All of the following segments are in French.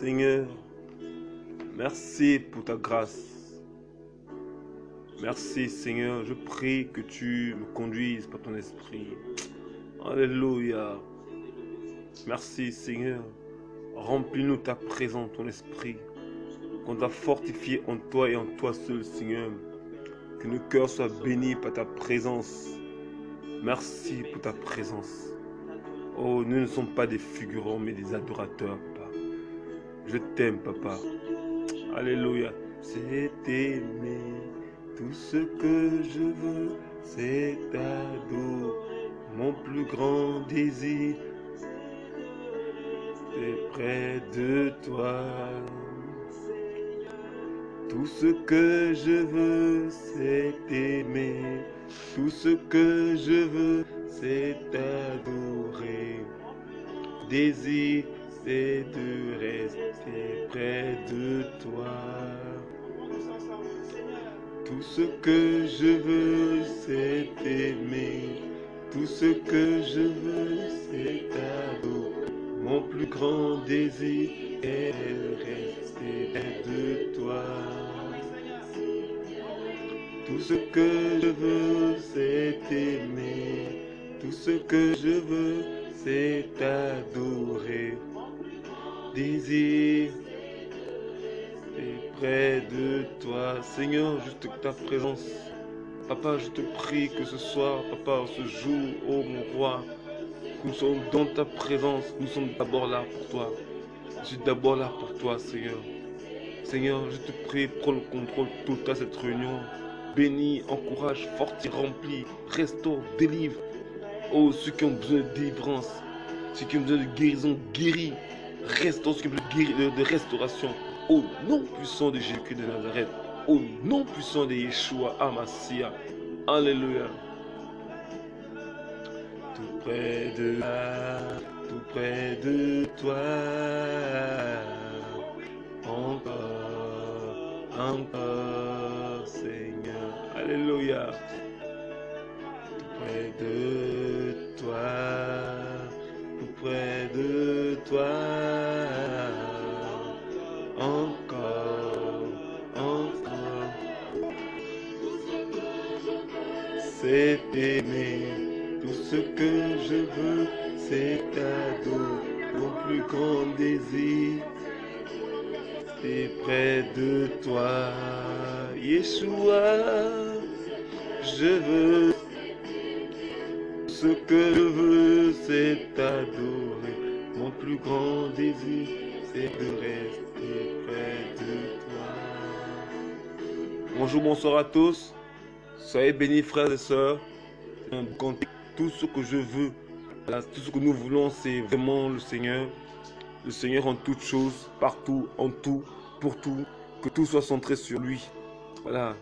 Seigneur, merci pour ta grâce. Merci Seigneur, je prie que tu me conduises par ton esprit. Alléluia. Merci Seigneur, remplis-nous ta présence, ton esprit. Qu'on t'a fortifié en toi et en toi seul Seigneur. Que nos cœurs soient bénis par ta présence. Merci pour ta présence. Oh, nous ne sommes pas des figurants, mais des adorateurs, Papa. Je t'aime, Papa. Alléluia. C'est aimer. Tout ce que je veux, c'est adorer. Mon plus grand désir, c'est près de toi. Tout ce que je veux, c'est aimer. Tout ce que je veux, c'est adorer. Désir, c'est de rester près de toi. Tout ce que je veux, c'est aimer. Tout ce que je veux, c'est adorer. Mon plus grand désir est de rester près de toi. Tout ce que je veux, c'est aimer. Tout ce que je veux, c'est adorer. Désir, c'est près de toi. Seigneur, juste ta présence. Papa, je te prie que ce soir, Papa, ce jour, oh mon roi, nous sommes dans ta présence. Nous sommes d'abord là pour toi. Je suis d'abord là pour toi, Seigneur. Seigneur, je te prie, prends le contrôle tout à cette réunion. Bénis, encourage, fortifie, remplis, restaure, délivre. Oh, ceux qui ont besoin de délivrance, ceux qui ont besoin de guérison, guéris. Restaure, ceux qui ont besoin de restauration. Au nom puissant de Jésus de Nazareth. Au nom puissant de Yeshua Hamashiach. Alléluia. Tout près de toi, tout près de toi. Encore, Seigneur. Alléluia. Tout près de toi, tout près de toi. Encore, encore. C'est aimer. Tout ce que je veux, c'est adorer. Mon plus grand désir, c'est près de toi, Yeshua. Je veux, ce que je veux, c'est adorer. Mon plus grand désir, c'est de rester près de toi. Bonjour, bonsoir à tous. Soyez bénis, frères et sœurs. Tout ce que je veux, tout ce que nous voulons, c'est vraiment le Seigneur. Le Seigneur en toutes choses, partout, en tout, pour tout, que tout soit centré sur lui. Voilà.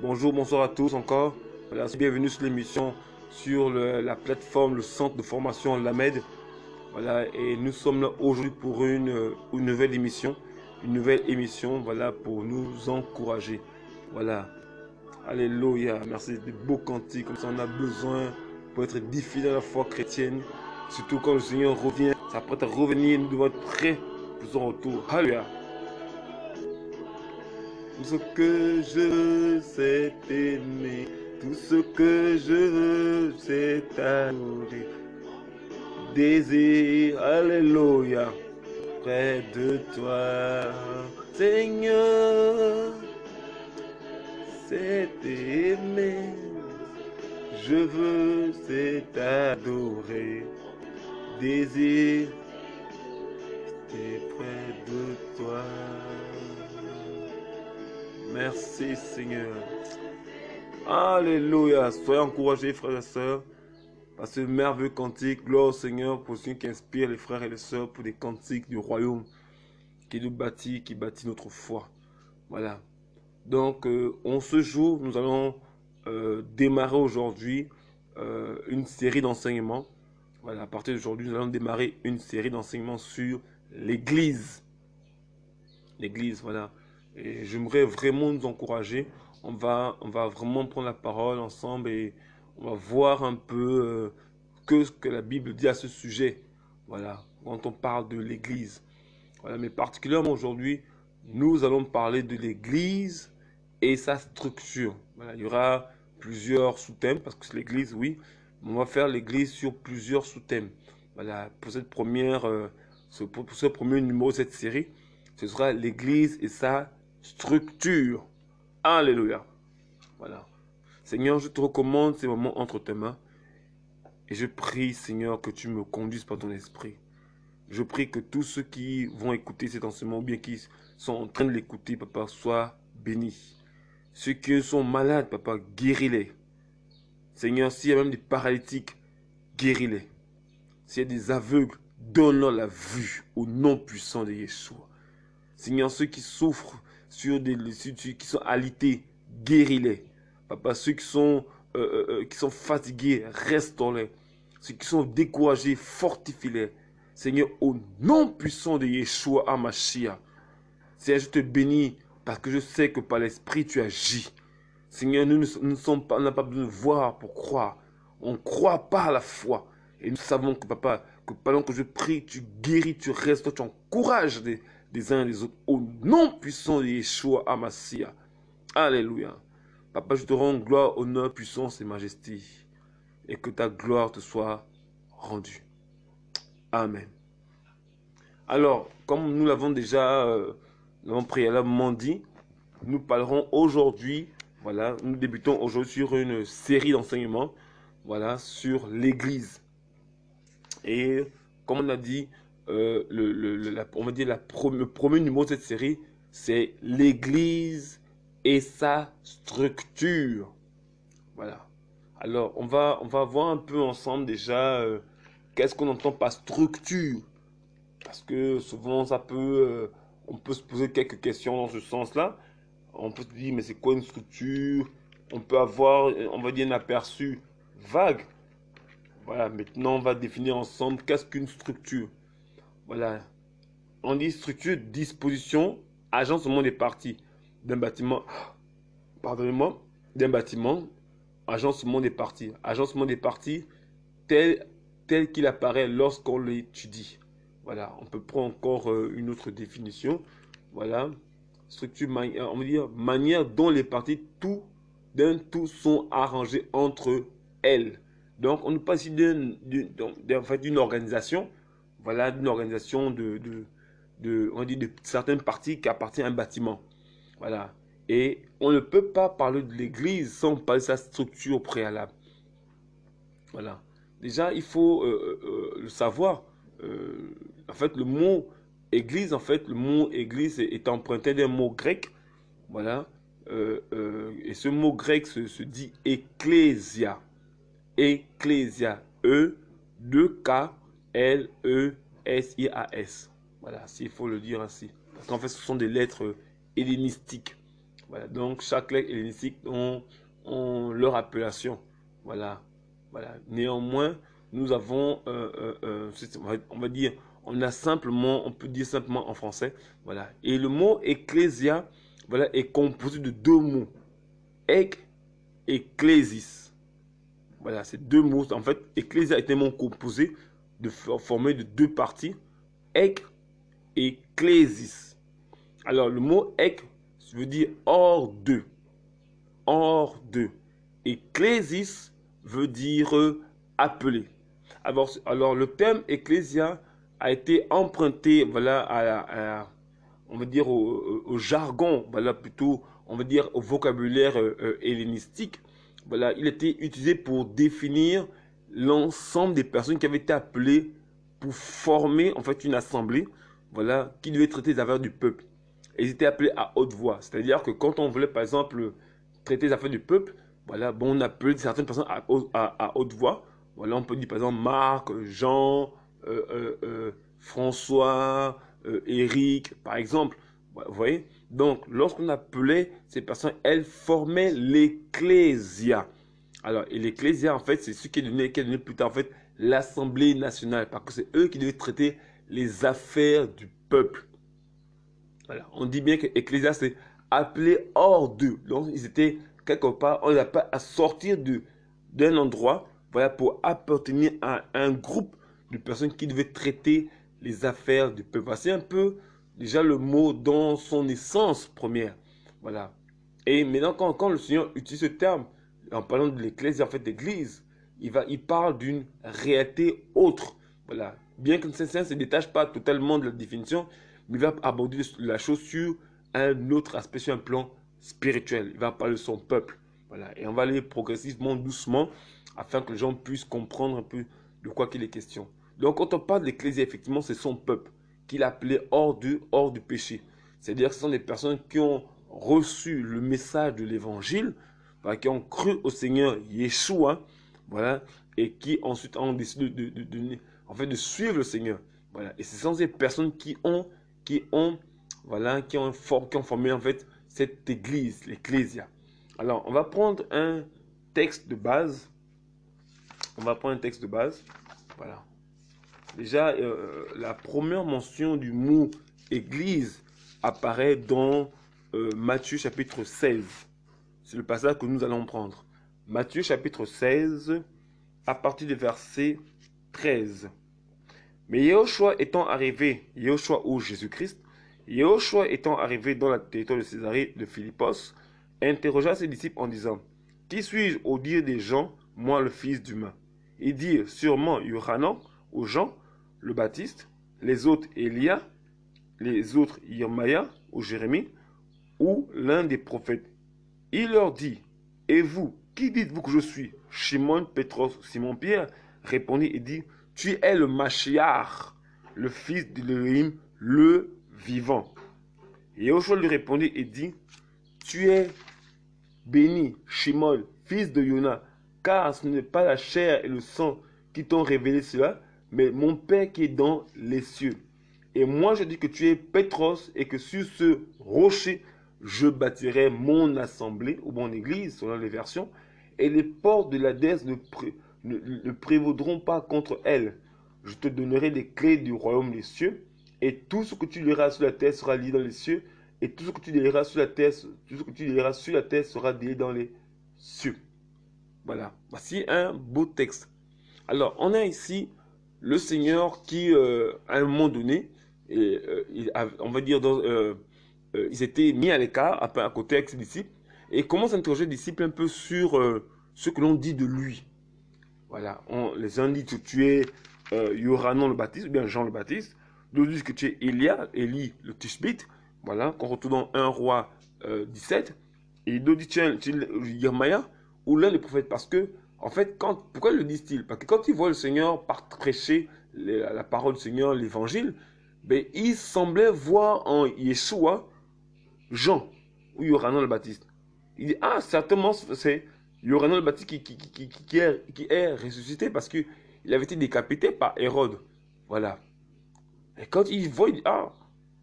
Bonjour, bonsoir à tous encore. Voilà, bienvenue sur l'émission sur la plateforme, le centre de formation Lamed. Voilà, et nous sommes là aujourd'hui pour une nouvelle émission. Une nouvelle émission, voilà, pour nous encourager. Voilà. Alléluia. Merci des beaux cantiques, comme ça on a besoin pour être édifié dans la foi chrétienne. Surtout quand le Seigneur revient, ça peut être revenir, nous devons être prêts pour son retour. Alléluia. Tout ce que je veux, c'est aimer. Tout ce que je veux, c'est adorer. Désir, alléluia, près de toi, Seigneur, c'est aimer. Je veux, c'est adorer. Désir, c'est près de toi. Merci Seigneur. Alléluia. Soyez encouragés frères et sœurs par ce merveilleux cantique. Gloire au Seigneur pour celui qui inspire les frères et les sœurs pour des cantiques du royaume qui nous bâtit, qui bâtit notre foi. Voilà. Donc en ce jour, nous allons démarrer aujourd'hui une série d'enseignements. Voilà, à partir d'aujourd'hui, nous allons démarrer une série d'enseignements sur l'Église. L'Église, voilà. Et j'aimerais vraiment nous encourager. On va vraiment prendre la parole ensemble et on va voir un peu ce que la Bible dit à ce sujet. Voilà, quand on parle de l'Église. Voilà, mais particulièrement aujourd'hui, nous allons parler de l'Église et sa structure. Voilà, il y aura plusieurs sous-thèmes, parce que c'est l'Église, oui, mais on va faire l'Église sur plusieurs sous-thèmes. Voilà, pour cette première, pour ce premier numéro de cette série, ce sera l'Église et sa structure. Alléluia. Voilà. Seigneur, je te recommande ces moments entre tes mains. Et je prie, Seigneur, que tu me conduises par ton esprit. Je prie que tous ceux qui vont écouter cet enseignement, ou bien qui sont en train de l'écouter, Papa, soient bénis. Ceux qui sont malades, Papa, guéris-les. Seigneur, s'il y a même des paralytiques, guéris-les. S'il y a des aveugles, donne-leur la vue au nom puissant de Yeshua. Seigneur, ceux qui souffrent, qui sont alités, guéris-les. Papa, ceux qui sont fatigués, restaure-les. Ceux qui sont découragés, fortifie-les. Seigneur, au nom puissant de Yeshua HaMashiach. Seigneur, je te bénis parce que je sais que par l'Esprit tu agis. Seigneur, nous n'avons pas besoin de voir pour croire. On croit par la foi. Et nous savons que, Papa, que pendant que je prie, tu guéris, tu restaures, tu encourages des uns et des autres. Au nom puissant de Yeshua HaMashiach. Alléluia. Papa, je te rends gloire, honneur, puissance et majesté. Et que ta gloire te soit rendue. Amen. Alors, comme nous l'avons déjà préalablement dit, nous parlerons aujourd'hui, voilà, nous débutons aujourd'hui sur une série d'enseignements, voilà, sur l'Église. Et comme on a dit, on va dire le premier numéro de cette série, c'est l'Église et sa structure. Voilà. Alors, on va voir un peu ensemble déjà qu'est-ce qu'on entend par structure. Parce que souvent, on peut se poser quelques questions dans ce sens-là. On peut se dire, mais c'est quoi une structure? On peut avoir, on va dire, un aperçu vague. Voilà, maintenant, on va définir ensemble qu'est-ce qu'une structure. Voilà. On dit structure, disposition, agencement des parties d'un bâtiment. Pardonnez-moi, d'un bâtiment, agencement des parties. Agencement des parties tel qu'il apparaît lorsqu'on l'étudie. Voilà, on peut prendre encore une autre définition. Voilà, structure, on va dire manière dont les parties d'un tout sont arrangées entre elles. Donc, on nous parle ici d'une organisation. Voilà, d'une organisation on dit de certaines parties qui appartiennent à un bâtiment. Voilà. Et on ne peut pas parler de l'église sans parler de sa structure préalable. Voilà. Déjà, il faut le savoir. En fait, le mot église, est emprunté d'un mot grec. Voilà. Et ce mot grec se dit ecclésia. Ecclésia. E-2-K-L-E-S-I-A-S. Voilà, s'il faut le dire ainsi. Parce qu'en fait, ce sont des lettres hellénistiques. Voilà, donc chaque lettre hellénistique ont leur appellation. Voilà. Voilà. Néanmoins, nous avons, on va dire, on peut dire simplement en français. Voilà. Et le mot ecclésia, voilà, est composé de deux mots. Ek et clésis. Voilà, ces deux mots. En fait, ecclésia est un mot composé, formé de deux parties. Ek et clésis. Alors, le mot ek veut dire hors d'eux. Hors d'eux. Et clésis veut dire appelé. Alors le terme ecclésia a été emprunté, voilà, on va dire au jargon, voilà, plutôt, on va dire au vocabulaire hellénistique. Voilà, il était utilisé pour définir l'ensemble des personnes qui avaient été appelées pour former en fait une assemblée, voilà, qui devait traiter les affaires du peuple. Et ils étaient appelés à haute voix. C'est-à-dire que quand on voulait par exemple traiter les affaires du peuple, voilà, bon, on appelle certaines personnes à haute voix. Voilà, on peut dire par exemple Marc, Jean, François, Éric, par exemple. Vous voyez? Donc, lorsqu'on appelait ces personnes, elles formaient l'ecclésia. Alors, et l'ecclésia, en fait, c'est ce qui est donné plus tard, en fait, l'Assemblée nationale. Parce que c'est eux qui devaient traiter les affaires du peuple. Voilà, on dit bien que l'ecclésia, c'est appelé hors d'eux. Donc, ils étaient quelque part, on n'a pas à sortir d'un endroit, voilà, pour appartenir à un groupe de personnes qui devaient traiter les affaires du peuple. C'est un peu déjà le mot dans son essence première. Voilà. Et maintenant, quand le Seigneur utilise ce terme, en parlant de l'Église, en fait d'église, il parle d'une réalité autre. Voilà. Bien que le Saint ne se détache pas totalement de la définition, mais il va aborder la chose sur un autre aspect, sur un plan spirituel. Il va parler de son peuple. Voilà. Et on va aller progressivement, doucement, afin que les gens puissent comprendre un peu de quoi il est question. Donc, quand on parle de l'Église, effectivement, c'est son peuple qu'il appelait hors du péché. C'est-à-dire que ce sont des personnes qui ont reçu le message de l'évangile, qui ont cru au Seigneur Yeshua, voilà, et qui ensuite ont décidé de suivre le Seigneur. Voilà. Et ce sont ces personnes qui ont formé en fait cette église, l'ecclésia. Alors, on va prendre un texte de base. Voilà. Déjà, la première mention du mot église apparaît dans Matthieu chapitre 16. C'est le passage que nous allons prendre. Matthieu chapitre 16, à partir du verset 13. Mais Yehoshua ou Jésus-Christ, Yehoshua étant arrivé dans la territoire de Césarée de Philippos, interrogea ses disciples en disant, qui suis-je au dire des gens, moi le Fils d'humain? Ils dirent sûrement Yohanan ou Jean le Baptiste, les autres Élia, les autres Irmaïa ou Jérémie, ou l'un des prophètes. Il leur dit, et vous, qui dites-vous que je suis? Shimon Pétros, Simon-Pierre, répondit et dit, tu es le Mashiach, le fils d'Élohim, le vivant. Et Yoshua lui répondit et dit, tu es béni, Shimon, fils de Yona, car ce n'est pas la chair et le sang qui t'ont révélé cela, mais mon Père qui est dans les cieux. Et moi je dis que tu es Pétros et que sur ce rocher, je bâtirai mon assemblée, ou mon église, selon les versions, et les portes de l'Hadès ne prévaudront pas contre elle. Je te donnerai les clés du royaume des cieux, et tout ce que tu liras sur la terre sera lié dans les cieux, et tout ce que tu liras sur la terre, sera lié dans les cieux. Voilà, voici un beau texte. Alors, on a ici le Seigneur qui, à un moment donné, on va dire, ils étaient mis à l'écart, à côté avec ses disciples, et commence à interroger les disciples un peu sur ce que l'on dit de lui. Voilà, les uns disent que tu es Yohanan le Baptiste, ou bien Jean le Baptiste, d'autres disent que tu es Élie le Tishbite, voilà, qu'on retrouve dans 1 Roi 17, et d'autres disent tu es Yermaïa, ou l'un des prophètes, parce que, en fait, pourquoi le disent-ils? Parce que quand ils voient le Seigneur prêcher la parole du Seigneur, l'évangile, ben, ils semblaient voir en Yeshua Jean ou Yohanan le Baptiste. Il dit, ah, certainement, c'est Yohanan le Baptiste qui est ressuscité parce qu'il avait été décapité par Hérode. Voilà. Et quand il voit, il dit, ah,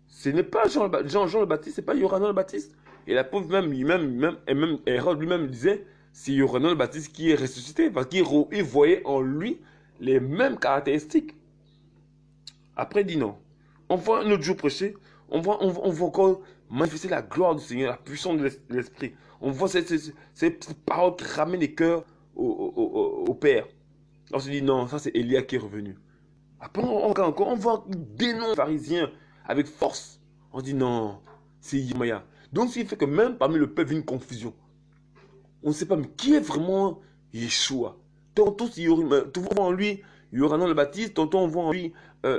ce n'est pas Jean le Baptiste, c'est pas Yohanan le Baptiste. Et la pauvre même Hérode lui-même disait, c'est Yohanan le Baptiste qui est ressuscité parce qu'il voyait en lui les mêmes caractéristiques. Après, il dit non. On voit un autre jour prêcher, on voit encore manifester la gloire du Seigneur, la puissance de l'Esprit. On voit ces paroles qui ramènent les cœurs au Père. On se dit non, ça c'est Élia qui est revenu. Après, on voit des noms pharisiens avec force. On dit non, c'est Yermaïa. Donc, ce qui fait que même parmi le peuple, il y a une confusion. On ne sait pas, mais qui est vraiment Yeshua? Tantôt, on voit en lui Yohanan le Baptiste, tantôt on voit en lui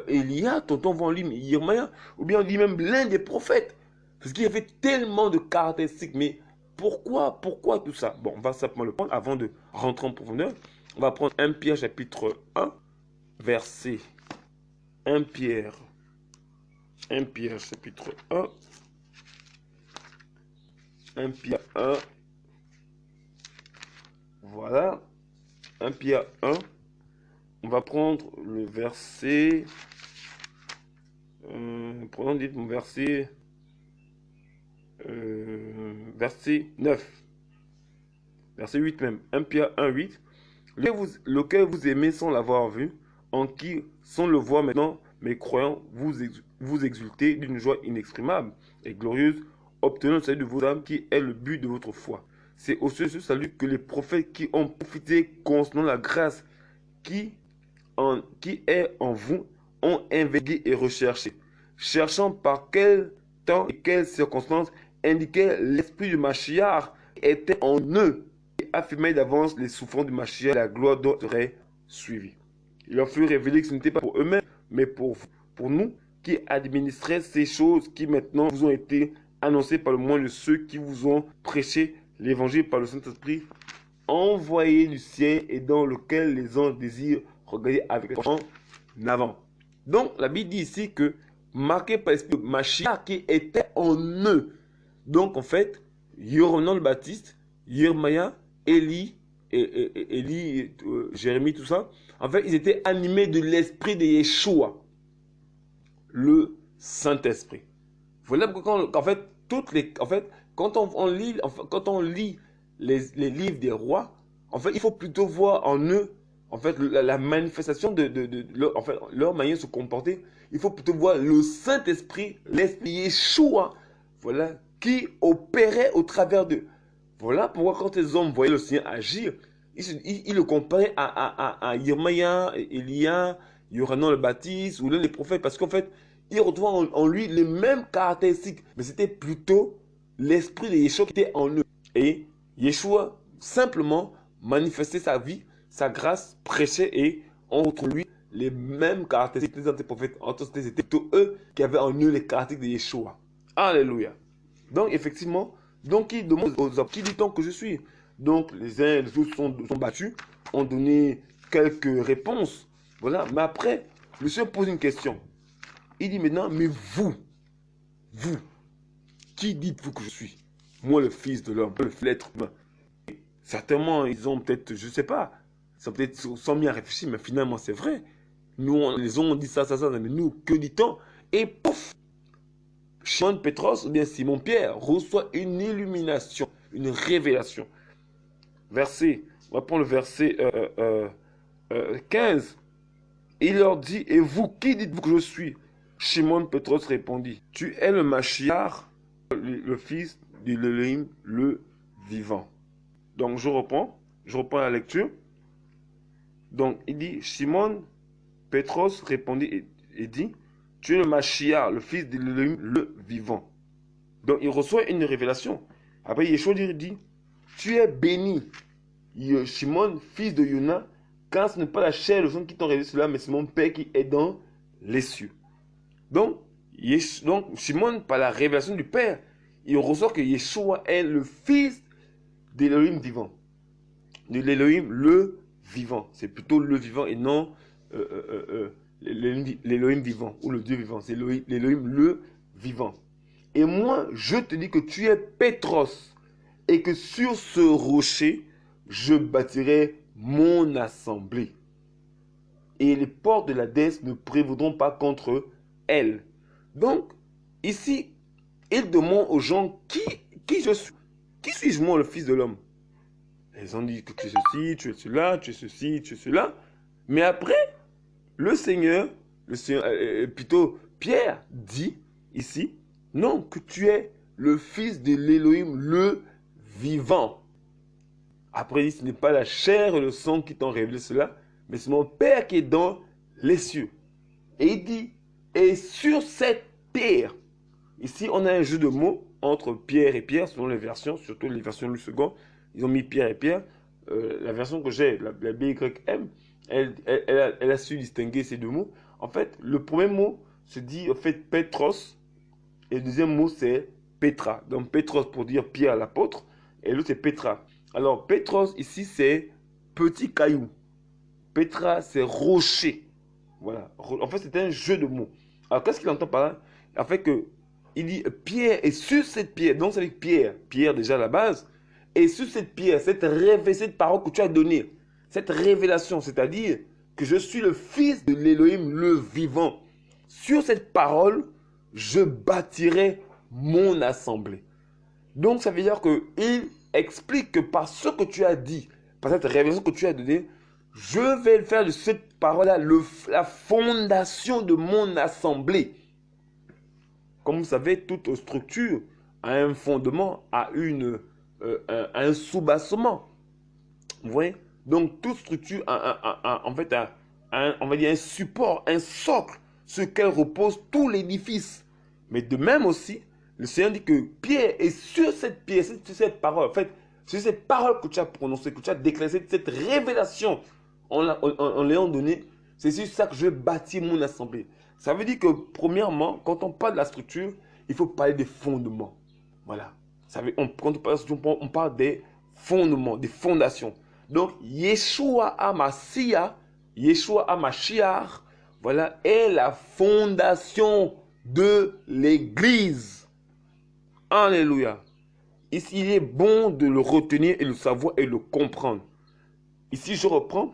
Élia, tantôt on voit en lui Yermaïa, ou bien on dit même l'un des prophètes. Parce qu'il y avait tellement de caractéristiques. Mais pourquoi tout ça? Bon, on va simplement le prendre avant de rentrer en profondeur. On va prendre 1 Pierre chapitre 1, verset 1 Pierre chapitre 1. 1 Pierre 1. Voilà. 1 Pierre 1. On va prendre le verset. Prenons mon verset. Verset 9. Verset 8 même. 1 Pierre 1, 8. Lequel vous aimez sans l'avoir vu, en qui, sans le voir maintenant, mes croyants, vous exultez d'une joie inexprimable et glorieuse, obtenant le salut de vos âmes qui est le but de votre foi. C'est au sujet de ce salut que les prophètes qui ont profité concernant la grâce qui est en vous ont investigué et recherché. cherchant par quel temps et quelles circonstances indiquait l'esprit du Mashiach était en eux et affirmait d'avance les souffrances du Mashiach et la gloire dont serait suivie. Il leur fut révélé que ce n'était pas pour eux-mêmes, mais pour vous, pour nous, qui administraient ces choses qui maintenant vous ont été annoncées par le moyen de ceux qui vous ont prêché l'évangile par le Saint-Esprit, envoyé du ciel et dans lequel les anges désirent regarder avec en avant. Donc, la Bible dit ici que, marqué par l'esprit de Mashiach qui était en eux. Donc, en fait, Yohanan le Baptiste, Yermaya, Élie, Jérémie, tout ça, en fait, ils étaient animés de l'esprit de Yeshua, le Saint-Esprit. Voilà pourquoi, quand on lit les livres des rois, en fait, il faut plutôt voir en eux, en fait, la manifestation de leur manière de se comporter. Il faut plutôt voir le Saint-Esprit, l'Esprit Yeshua, voilà, qui opérait au travers d'eux. Voilà pourquoi quand les hommes voyaient le Seigneur agir, ils le comparaient à Yermaya, Elia, Yohanan le Baptiste ou l'un des prophètes, parce qu'en fait, ils retrouvent en lui les mêmes caractéristiques, mais c'était plutôt l'esprit de Yeshua qui était en eux. Et Yeshua simplement manifestait sa vie, sa grâce, prêchait et on retrouve lui les mêmes caractéristiques des autres prophètes. En tout cas, c'était plutôt eux qui avaient en eux les caractéristiques de Yeshua. Alléluia. Donc effectivement, donc il demande aux hommes, qui dit-on que je suis? Donc les uns et les autres sont battus, ont donné quelques réponses. Voilà, mais après, le Seigneur pose une question. Il dit maintenant, mais vous, qui dites-vous que je suis? Moi, le Fils de l'homme, l'être humain. Certainement, ils ont peut-être, je ne sais pas, ils ont peut-être sans bien réfléchir, mais finalement, c'est vrai. Nous, les hommes ont dit ça, mais nous, que dit-on? Et pouf! Shimon Pétros, ou bien Simon Pierre, reçoit une illumination, une révélation. Verset, on va prendre le verset 15. Il leur dit, et vous, qui dites-vous que je suis? Shimon Pétros répondit, tu es le Mashiach, le fils de l'Élohim, le vivant. Donc je reprends la lecture. Donc il dit, Shimon Pétros répondit et dit, tu es le Mashiach, le fils de l'Élohim, le vivant. Donc il reçoit une révélation. Après Yeshua dit, tu es béni, Shimon, fils de Yona, car ce n'est pas la chair et le sang qui t'ont révélé cela, mais c'est mon Père qui est dans les cieux. Donc Shimon, par la révélation du Père, il reçoit que Yeshua est le fils de l'Élohim vivant. De l'Élohim le vivant. C'est plutôt le vivant et non l'Élohim vivant ou le Dieu vivant. C'est l'Élohim le vivant. Et moi, je te dis que tu es Pétros et que sur ce rocher, je bâtirai mon assemblée. Et les portes de la déesse ne prévaudront pas contre elle. Donc, ici, il demande aux gens qui je suis. Qui suis-je moi, le Fils de l'homme? Ils ont dit que tu es ceci, tu es cela, tu es ceci, tu es cela. Mais après, le Seigneur, plutôt Pierre dit ici, non, que tu es le Fils de l'Élohim, le vivant. Après, il dit, ce n'est pas la chair et le sang qui t'ont révélé cela, mais c'est mon Père qui est dans les cieux. Et il dit, et sur cette terre, ici on a un jeu de mots entre Pierre et Pierre, selon les versions, surtout les versions du second, ils ont mis Pierre et Pierre. La version que j'ai, la BYM, elle a su distinguer ces deux mots. En fait, le premier mot se dit en fait Pétros, et le deuxième mot c'est Pétra. Donc Pétros pour dire Pierre l'apôtre, et l'autre c'est Pétra. Alors Pétros ici c'est petit caillou. Pétra c'est rocher. Voilà. En fait c'est un jeu de mots. Alors qu'est-ce qu'il entend par là? En fait que il dit Pierre, et sur cette pierre, donc c'est avec Pierre déjà à la base, et sur cette pierre, cette parole que tu as donnée, cette révélation, c'est-à-dire que je suis le fils de l'Élohim, le vivant. Sur cette parole, je bâtirai mon assemblée. Donc ça veut dire qu'il explique que par ce que tu as dit, par cette révélation que tu as donnée, je vais faire de cette parole-là la fondation de mon assemblée. Comme vous savez, toute structure a un fondement, a un soubassement. Vous voyez? Donc, toute structure a en fait on va dire un support, un socle sur lequel repose tout l'édifice. Mais de même aussi, le Seigneur dit que Pierre est sur cette pierre, sur cette parole, en fait, sur cette parole que tu as prononcée, que tu as déclarée, cette révélation en l'ayant donnée, c'est sur ça que je bâtis mon assemblée. Ça veut dire que, premièrement, quand on parle de la structure, il faut parler des fondements. Voilà. Quand on parle de la structure, on parle des fondements, des fondations. Donc, Yeshua HaMashiach, voilà, est la fondation de l'Église. Alléluia. Ici, il est bon de le retenir et le savoir et le comprendre. Ici, je reprends.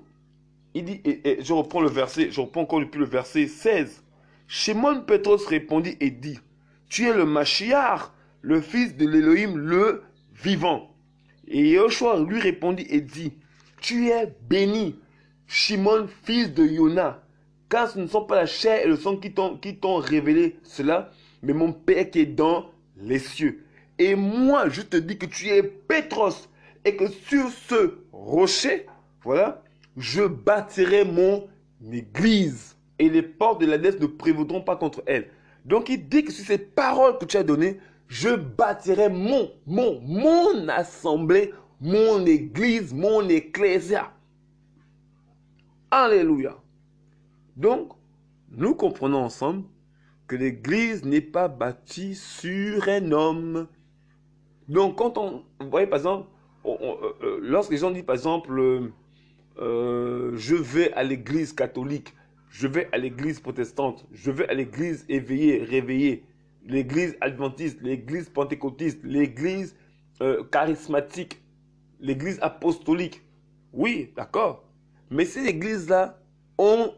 Il dit, et je reprends le verset, je reprends encore depuis le verset 16. Shimon Pétros répondit et dit, tu es le Mashiach, le fils de l'Élohim, le vivant. Et Yoshua lui répondit et dit, tu es béni, Shimon, fils de Yona, car ce ne sont pas la chair et le sang qui t'ont révélé cela, mais mon Père qui est dans les cieux. Et moi, je te dis que tu es Pétros, et que sur ce rocher, voilà, je bâtirai mon église. Et les portes de l'Hadès ne prévaudront pas contre elle. Donc il dit que sur ces paroles que tu as données, je bâtirai mon assemblée, mon église, mon ecclésia. Alléluia. Donc, nous comprenons ensemble que l'église n'est pas bâtie sur un homme. Donc, quand vous voyez par exemple, lorsque les gens disent par exemple, je vais à l'église catholique, je vais à l'église protestante, je vais à l'église éveillée, réveillée, l'église adventiste, l'église pentecôtiste, l'église charismatique, l'église apostolique. Oui, d'accord. Mais ces églises-là ont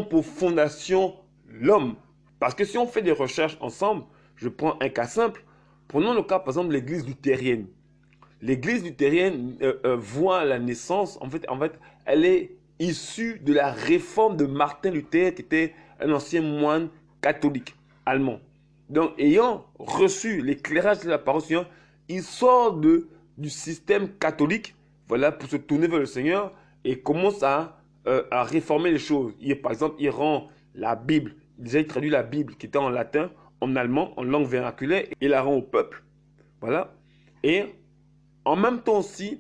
pour fondation l'homme. Parce que si on fait des recherches ensemble, je prends un cas simple. Prenons le cas, par exemple, de l'église luthérienne. L'église luthérienne voit la naissance, en fait, elle est issue de la réforme de Martin Luther, qui était un ancien moine catholique allemand. Donc, ayant reçu l'éclairage de la parole du Seigneur, il sort du système catholique, voilà, pour se tourner vers le Seigneur et commence à réformer les choses. Par exemple, il rend la Bible, déjà il traduit la Bible qui était en latin, en allemand, en langue vernaculaire, et la rend au peuple, voilà. Et en même temps aussi,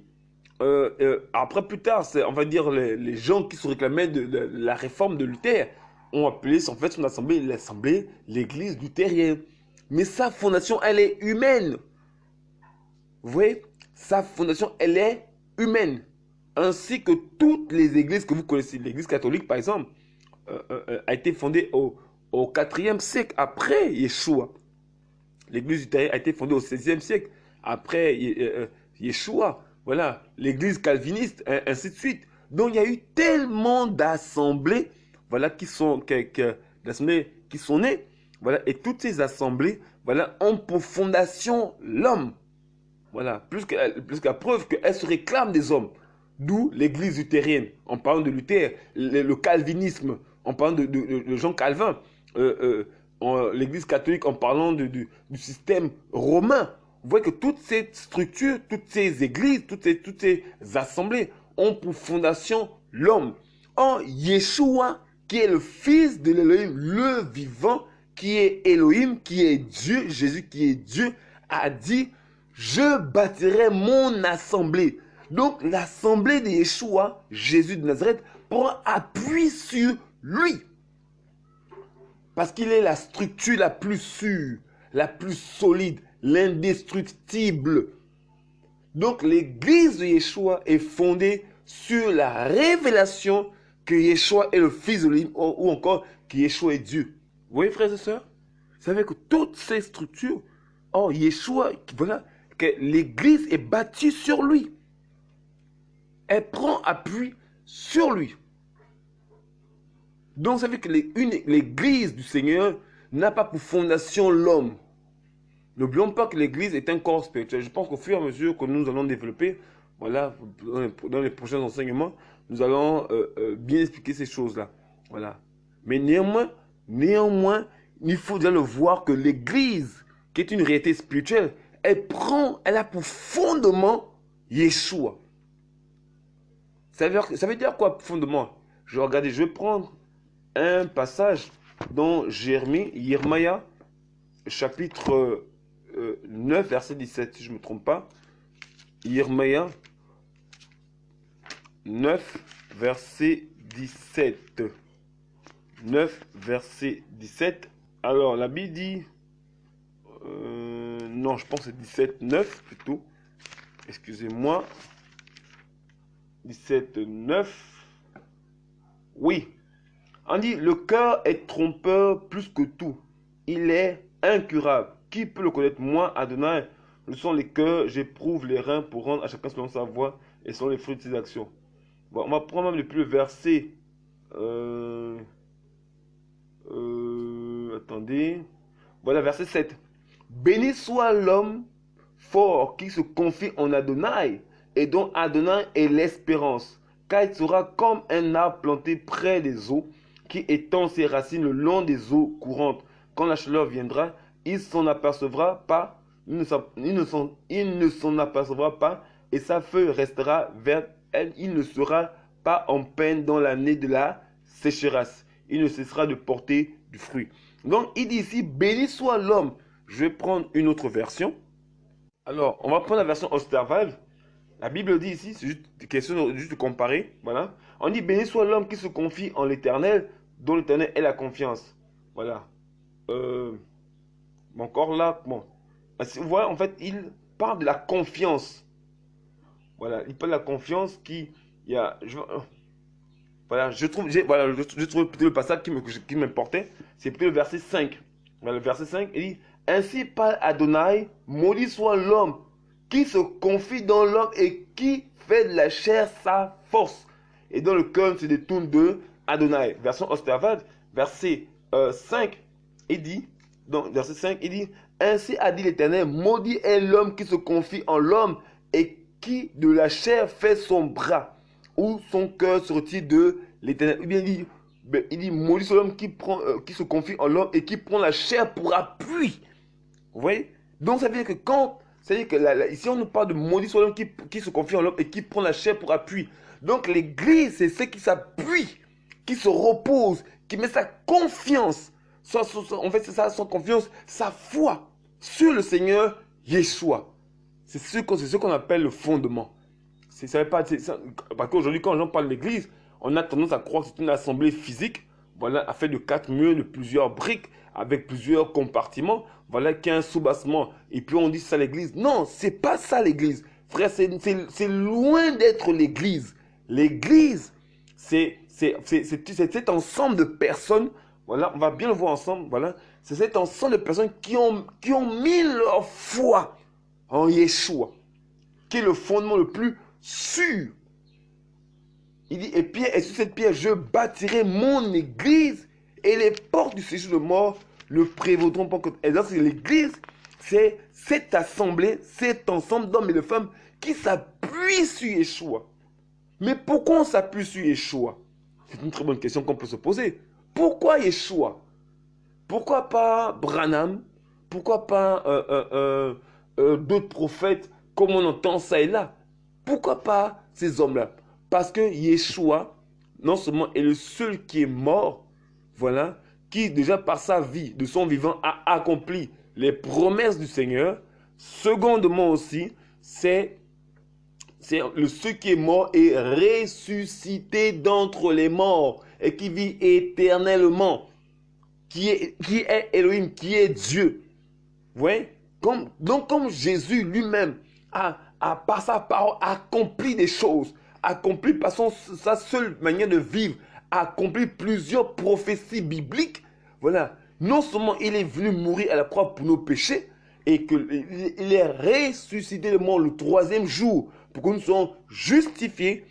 après plus tard, on va dire les gens qui se réclamaient de la réforme de Luther ont appelé en fait son assemblée, l'église luthérienne. Mais sa fondation, elle est humaine. Vous voyez, sa fondation, elle est humaine. Ainsi que toutes les églises que vous connaissez. L'église catholique, par exemple, a été fondée au 4e siècle après Yeshua. L'église luthérienne a été fondée au 16e siècle après Yeshua. Voilà, l'église calviniste, ainsi de suite. Donc, il y a eu tellement d'assemblées, voilà, qui sont nées. Voilà, et toutes ces assemblées, voilà, ont pour fondation l'homme. Voilà, plus qu'à preuve qu'elles se réclament des hommes. D'où l'église luthérienne, en parlant de Luther, le calvinisme, en parlant de Jean Calvin, l'église catholique, en parlant du système romain. Vous voyez que toutes ces structures, toutes ces églises, toutes ces assemblées ont pour fondation l'homme. Or, Yeshua, qui est le fils de l'Élohim, le vivant, qui est Elohim, qui est Dieu, Jésus qui est Dieu, a dit, je bâtirai mon assemblée. Donc, l'assemblée de Yeshua, Jésus de Nazareth, prend appui sur lui. Parce qu'il est la structure la plus sûre, la plus solide, l'indestructible. Donc, l'église de Yeshua est fondée sur la révélation que Yeshua est le fils de l'Élohim, ou encore que Yeshua est Dieu. Vous voyez, frères et sœurs? Vous savez que toutes ces structures, Yeshua, voilà, que l'église est bâtie sur lui. Elle prend appui sur lui. Donc, vous savez que l'église du Seigneur n'a pas pour fondation l'homme. N'oublions pas que l'église est un corps spirituel. Je pense qu'au fur et à mesure que nous allons développer, voilà, dans les prochains enseignements, nous allons bien expliquer ces choses-là. Voilà. Mais néanmoins, il faut déjà le voir que l'église, qui est une réalité spirituelle, elle a pour fondement Yeshua. Ça veut dire quoi, fondement? Je vais prendre un passage dans Yermia, chapitre 9, verset 17, si je ne me trompe pas. Yermia 9, verset 17. 9, verset 17. Alors, la Bible dit... non, je pense que c'est 17, 9 plutôt. Excusez-moi. 17, 9. Oui. On dit, le cœur est trompeur plus que tout. Il est incurable. Qui peut le connaître? Moi, Adonai. Ce sont les cœurs, j'éprouve les reins pour rendre à chacun selon sa voie et selon les fruits de ses actions. Bon, on va prendre même depuis le verset. Attendez. Voilà, verset 7. Béni soit l'homme fort qui se confie en Adonai et dont Adonai est l'espérance. Car il sera comme un arbre planté près des eaux qui étend ses racines le long des eaux courantes. Quand la chaleur viendra, il s'en apercevra pas, il ne s'en apercevra pas et sa feuille restera verte. Il ne sera pas en peine dans l'année de la sécheresse. Il ne cessera de porter du fruit. Donc il dit ici, béni soit l'homme. Je vais prendre une autre version. Alors, on va prendre la version Osterwald. La Bible dit ici, c'est juste une question juste de comparer. Voilà. On dit, béni soit l'homme qui se confie en l'Éternel, dont l'Éternel est la confiance. Voilà. Encore là, bon. Vous voyez, en fait, il parle de la confiance. Voilà, il parle de la confiance qui... Il y a, voilà, je trouve plutôt le passage qui m'importait. C'est plutôt le verset 5. Voilà, le verset 5, il dit, ainsi parle Adonai, maudit soit l'homme qui se confie dans l'homme et qui fait de la chair sa force. Et dans le cœur se détourne de Adonai. Version Osterwald, verset 5, il dit, donc verset 5, il dit, ainsi a dit l'Éternel, maudit est l'homme qui se confie en l'homme et qui de la chair fait son bras, ou son cœur se retire de l'Éternel. Ou bien il dit, maudit soit l'homme qui se confie en l'homme et qui prend la chair pour appui. Vous voyez? Donc ça veut dire que quand, c'est-à-dire que ici on nous parle de maudit soit l'homme qui se confie en l'homme et qui prend la chair pour appui. Donc l'église, c'est ceux qui s'appuient, qui se reposent, qui met sa confiance, en fait c'est ça, son confiance, sa foi sur le Seigneur Yeshua. C'est ce qu'on appelle le fondement. Parce qu'aujourd'hui quand les gens parlent de l'église, on a tendance à croire que c'est une assemblée physique, voilà, à fait de 4 murs, de plusieurs briques, avec plusieurs compartiments, voilà, qui a un soubassement. Et puis on dit ça l'église. Non, c'est pas ça l'église. Frère, c'est loin d'être l'église. L'église, c'est cet ensemble de personnes, voilà, on va bien le voir ensemble, voilà. C'est cet ensemble de personnes qui ont mis leur foi en Yeshua, qui est le fondement le plus sûr. Il dit, et sur cette pierre, je bâtirai mon église et les portes du séjour de mort ne prévaudront pas contre. Et donc, l'église, c'est cette assemblée, cet ensemble d'hommes et de femmes qui s'appuient sur Yeshua. Mais pourquoi on s'appuie sur Yeshua? C'est une très bonne question qu'on peut se poser. Pourquoi Yeshua? Pourquoi pas Branham? Pourquoi pas d'autres prophètes comme on entend ça et là? Pourquoi pas ces hommes-là? Parce que Yeshua, non seulement est le seul qui est mort, voilà, qui déjà par sa vie, de son vivant, a accompli les promesses du Seigneur. Secondement aussi, c'est le seul qui est mort et ressuscité d'entre les morts et qui vit éternellement, qui est Elohim, qui est Dieu. Vous voyez? Donc comme Jésus lui-même a par sa parole accompli des choses, accompli par sa seule manière de vivre, accompli plusieurs prophéties bibliques, voilà. Non seulement il est venu mourir à la croix pour nos péchés, et qu'il est ressuscité de mort le 3e jour pour que nous soyons justifiés.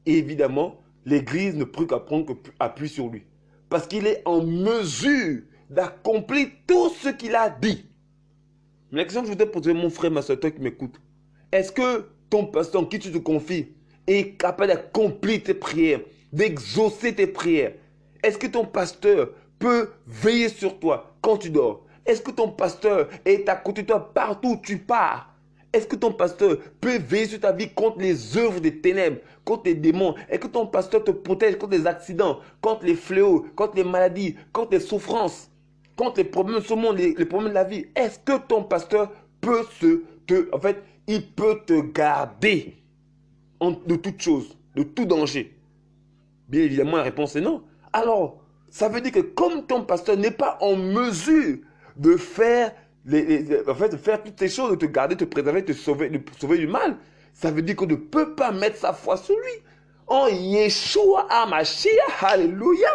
Et évidemment, l'Église ne peut qu'apprendre appui sur lui. Parce qu'il est en mesure d'accomplir tout ce qu'il a dit. Mais la question que je voudrais poser, mon frère, ma soeur, toi qui m'écoute, est-ce que ton pasteur en qui tu te confies est capable d'accomplir tes prières, d'exaucer tes prières? Est-ce que ton pasteur peut veiller sur toi quand tu dors? Est-ce que ton pasteur est à côté de toi partout où tu pars? Est-ce que ton pasteur peut veiller sur ta vie contre les œuvres des ténèbres, contre les démons? Est-ce que ton pasteur te protège contre les accidents, contre les fléaux, contre les maladies, contre les souffrances, contre les problèmes de ce monde, les problèmes de la vie? Est-ce que ton pasteur peut il peut te garder de toutes choses, de tout danger? Bien évidemment, la réponse est non. Alors, ça veut dire que comme ton pasteur n'est pas en mesure de faire de faire toutes ces choses, de te garder, de te préserver, de te sauver du mal, ça veut dire qu'on ne peut pas mettre sa foi sur lui. En Yeshua HaMashiach, alléluia,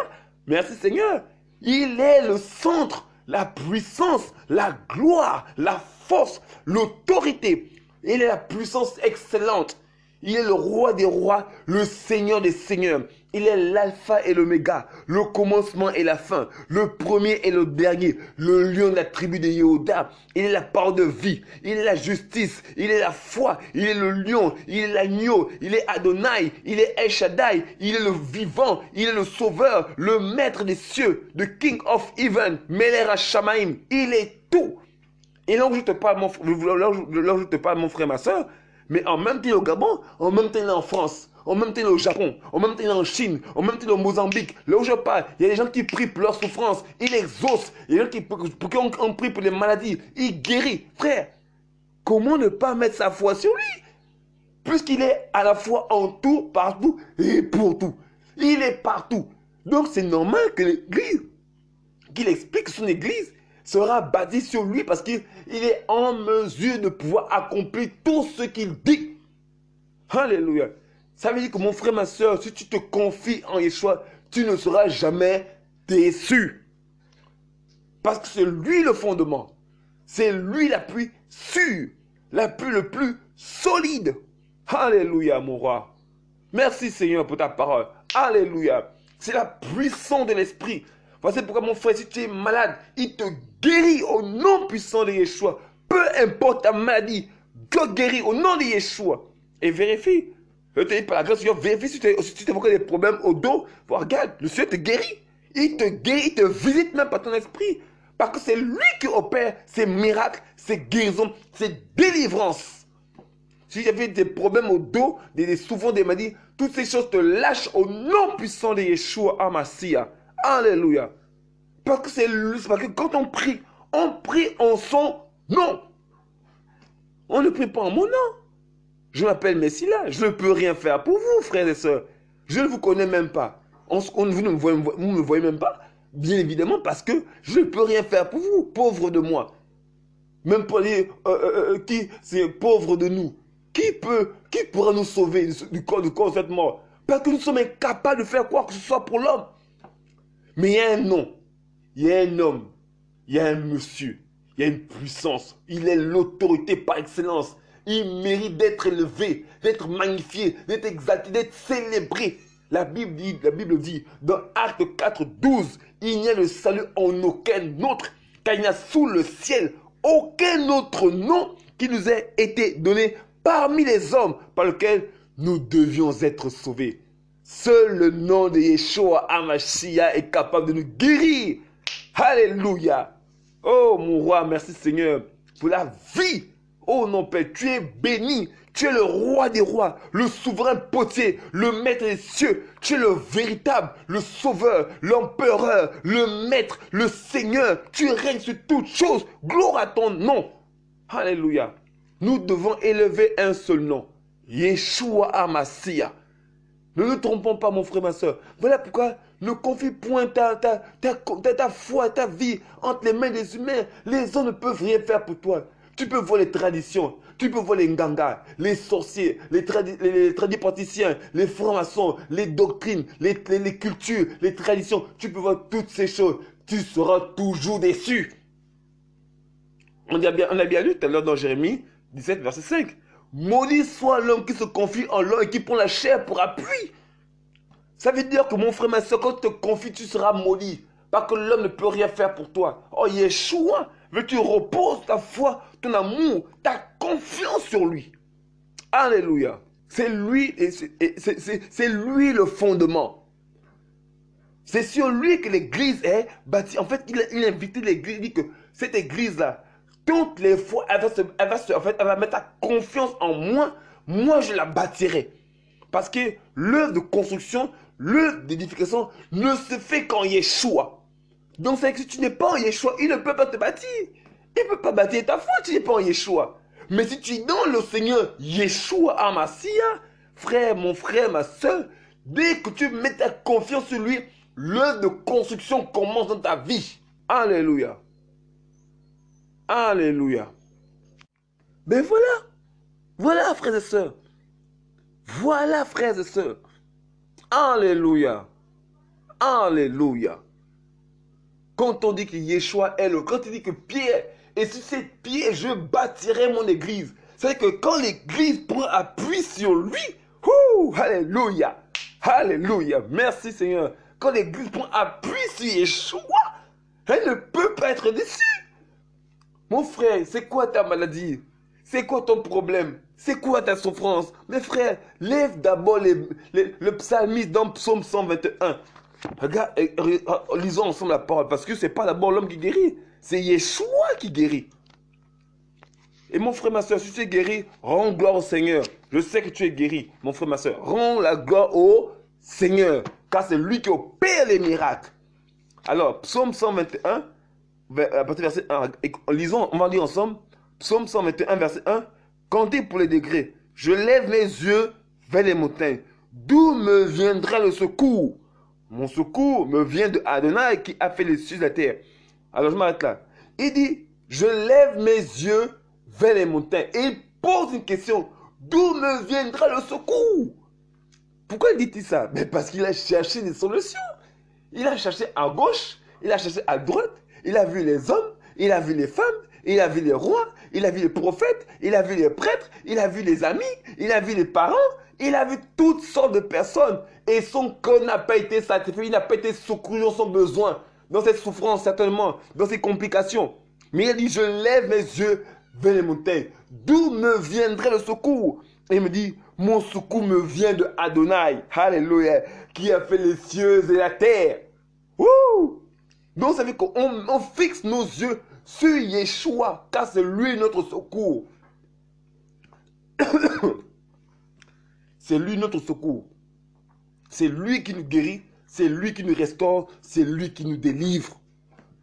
merci Seigneur. Il est le centre, la puissance, la gloire, la force, l'autorité. Il est la puissance excellente. Il est le roi des rois, le seigneur des seigneurs. Il est l'alpha et l'oméga, le commencement et la fin, le premier et le dernier, le lion de la tribu de Yehuda. Il est la parole de vie, il est la justice, il est la foi, il est le lion, il est l'agneau, il est Adonai, il est El Shaddai, il est le vivant, il est le sauveur, le maître des cieux, the King of Heaven, Meler HaShamayim. Il est tout. Et là où je te parle, mon frère, ma soeur, mais en même temps, il est au Gabon, en même temps, il est en France, en même temps, il est au Japon, en même temps, il est en Chine, en même temps, il est au Mozambique. Là où je parle, il y a des gens qui prient pour leur souffrance, il exauce. Il y a des gens qui ont pris pour les maladies, il guérit. Frère, comment ne pas mettre sa foi sur lui? Puisqu'il est à la fois en tout, partout et pour tout. Il est partout. Donc, c'est normal que l'Église, qu'il explique que son Église sera bâtie sur lui parce qu'il est en mesure de pouvoir accomplir tout ce qu'il dit. Alléluia. Ça veut dire que mon frère, ma soeur, si tu te confies en Yeshua, tu ne seras jamais déçu. Parce que c'est lui le fondement. C'est lui l'appui sûr, l'appui le plus solide. Alléluia, mon roi. Merci Seigneur pour ta parole. Alléluia. C'est la puissance de l'esprit. Voici pourquoi mon frère, si tu es malade, il te guérit au nom puissant de Yeshua. Peu importe ta maladie, Dieu guérit au nom de Yeshua. Et vérifie. Je te dis par la grâce du Seigneur, vérifie si tu as encore des problèmes au dos. Regarde, le Seigneur te guérit. Il te guérit, il te visite même par ton esprit. Parce que c'est lui qui opère ces miracles, ces guérisons, ces délivrances. Si j'avais des problèmes au dos, souvent des maladies, toutes ces choses te lâchent au nom puissant de Yeshua HaMashiach. Alléluia. Parce que quand on prie en son nom. On ne prie pas en mon nom. Je m'appelle Messila. Je ne peux rien faire pour vous, frères et sœurs. Je ne vous connais même pas. Vous ne me voyez même pas. Bien évidemment, parce que je ne peux rien faire pour vous, pauvre de moi. Même pour les qui c'est pauvre de nous. Qui pourra nous sauver du corps de cette mort? Parce que nous sommes incapables de faire quoi que ce soit pour l'homme. Mais il y a un nom, il y a un homme, il y a un monsieur, il y a une puissance. Il est l'autorité par excellence. Il mérite d'être élevé, d'être magnifié, d'être exalté, d'être célébré. La Bible dit dans Actes 4, 12, il n'y a le salut en aucun autre, car il n'y a sous le ciel aucun autre nom qui nous ait été donné parmi les hommes par lequel nous devions être sauvés. Seul le nom de Yeshua HaMashiach est capable de nous guérir. Alléluia. Oh mon roi, merci Seigneur pour la vie. Oh non Père, tu es béni. Tu es le roi des rois, le souverain potier, le maître des cieux. Tu es le véritable, le sauveur, l'empereur, le maître, le Seigneur. Tu règnes sur toutes choses. Gloire à ton nom. Alléluia. Nous devons élever un seul nom. Yeshua HaMashiach. Ne nous trompons pas, mon frère, ma soeur. Voilà pourquoi ne confie point ta foi, ta vie entre les mains des humains. Les hommes ne peuvent rien faire pour toi. Tu peux voir les traditions, tu peux voir les ngangas, les sorciers, les tradipraticiens, les francs-maçons, les doctrines, les cultures, les traditions. Tu peux voir toutes ces choses. Tu seras toujours déçu. On a bien lu tout à l'heure dans Jérémie 17, verset 5. Maudit soit l'homme qui se confie en l'homme et qui prend la chair pour appui. Ça veut dire que mon frère, ma soeur, quand tu te confies, tu seras maudit. Parce que l'homme ne peut rien faire pour toi. Oh, Yeshua, mais tu reposes ta foi, ton amour, ta confiance sur lui. Alléluia. C'est lui, c'est lui le fondement. C'est sur lui que l'église est bâtie. En fait, il a invité l'église, il dit que cette église-là, toutes les fois, elle va mettre sa confiance en moi. Moi, je la bâtirai. Parce que l'œuvre de construction, l'œuvre d'édification ne se fait qu'en Yeshua. Donc, c'est que si tu n'es pas en Yeshua, il ne peut pas te bâtir. Il ne peut pas bâtir ta foi si tu n'es pas en Yeshua. Mais si tu es dans le Seigneur Yeshua Amasia, frère, ma soeur, dès que tu mets ta confiance sur lui, l'œuvre de construction commence dans ta vie. Alléluia. Alléluia. Ben voilà. Voilà, frères et sœurs. Voilà, frères et sœurs. Alléluia. Alléluia. Quand on dit que Yeshua est le... Quand il dit que Pierre, et sur cette pierre, je bâtirai mon église. C'est que quand l'église prend appui sur lui, alléluia. Alléluia. Merci Seigneur. Quand l'église prend appui sur Yeshua, elle ne peut pas être déçue. Mon frère, c'est quoi ta maladie? C'est quoi ton problème? C'est quoi ta souffrance? Mes frères, lève d'abord le psalmiste dans Psaume 121. Regarde, lisons ensemble la parole, parce que ce n'est pas d'abord l'homme qui guérit, c'est Yeshua qui guérit. Et mon frère, ma soeur, si tu es guéri, rends gloire au Seigneur. Je sais que tu es guéri, mon frère, ma soeur. Rends la gloire au Seigneur, car c'est lui qui opère les miracles. Alors, Psaume 121, à partir du verset 1, lisons, on va lire ensemble. Psaume 121, verset 1. Comptez pour les degrés. Je lève mes yeux vers les montagnes. D'où me viendra le secours? Mon secours me vient de Adonai qui a fait les cieux de la terre. Alors je m'arrête là. Il dit, je lève mes yeux vers les montagnes. Et il pose une question. D'où me viendra le secours? Pourquoi dit-il ça? Mais parce qu'il a cherché des solutions. Il a cherché à gauche, il a cherché à droite. Il a vu les hommes, il a vu les femmes, il a vu les rois, il a vu les prophètes, il a vu les prêtres, il a vu les amis, il a vu les parents, il a vu toutes sortes de personnes. Et son corps n'a pas été satisfait, il n'a pas été secouru dans son besoin, dans cette souffrance certainement, dans ces complications. Mais il a dit, je lève mes yeux vers les montagnes. D'où me viendrait le secours? Et il me dit, mon secours me vient de Adonai, alléluia, qui a fait les cieux et la terre. Wouh! Donc ça veut dire qu'on fixe nos yeux sur Yeshua, car c'est lui notre secours. C'est lui notre secours. C'est lui qui nous guérit, c'est lui qui nous restaure, c'est lui qui nous délivre.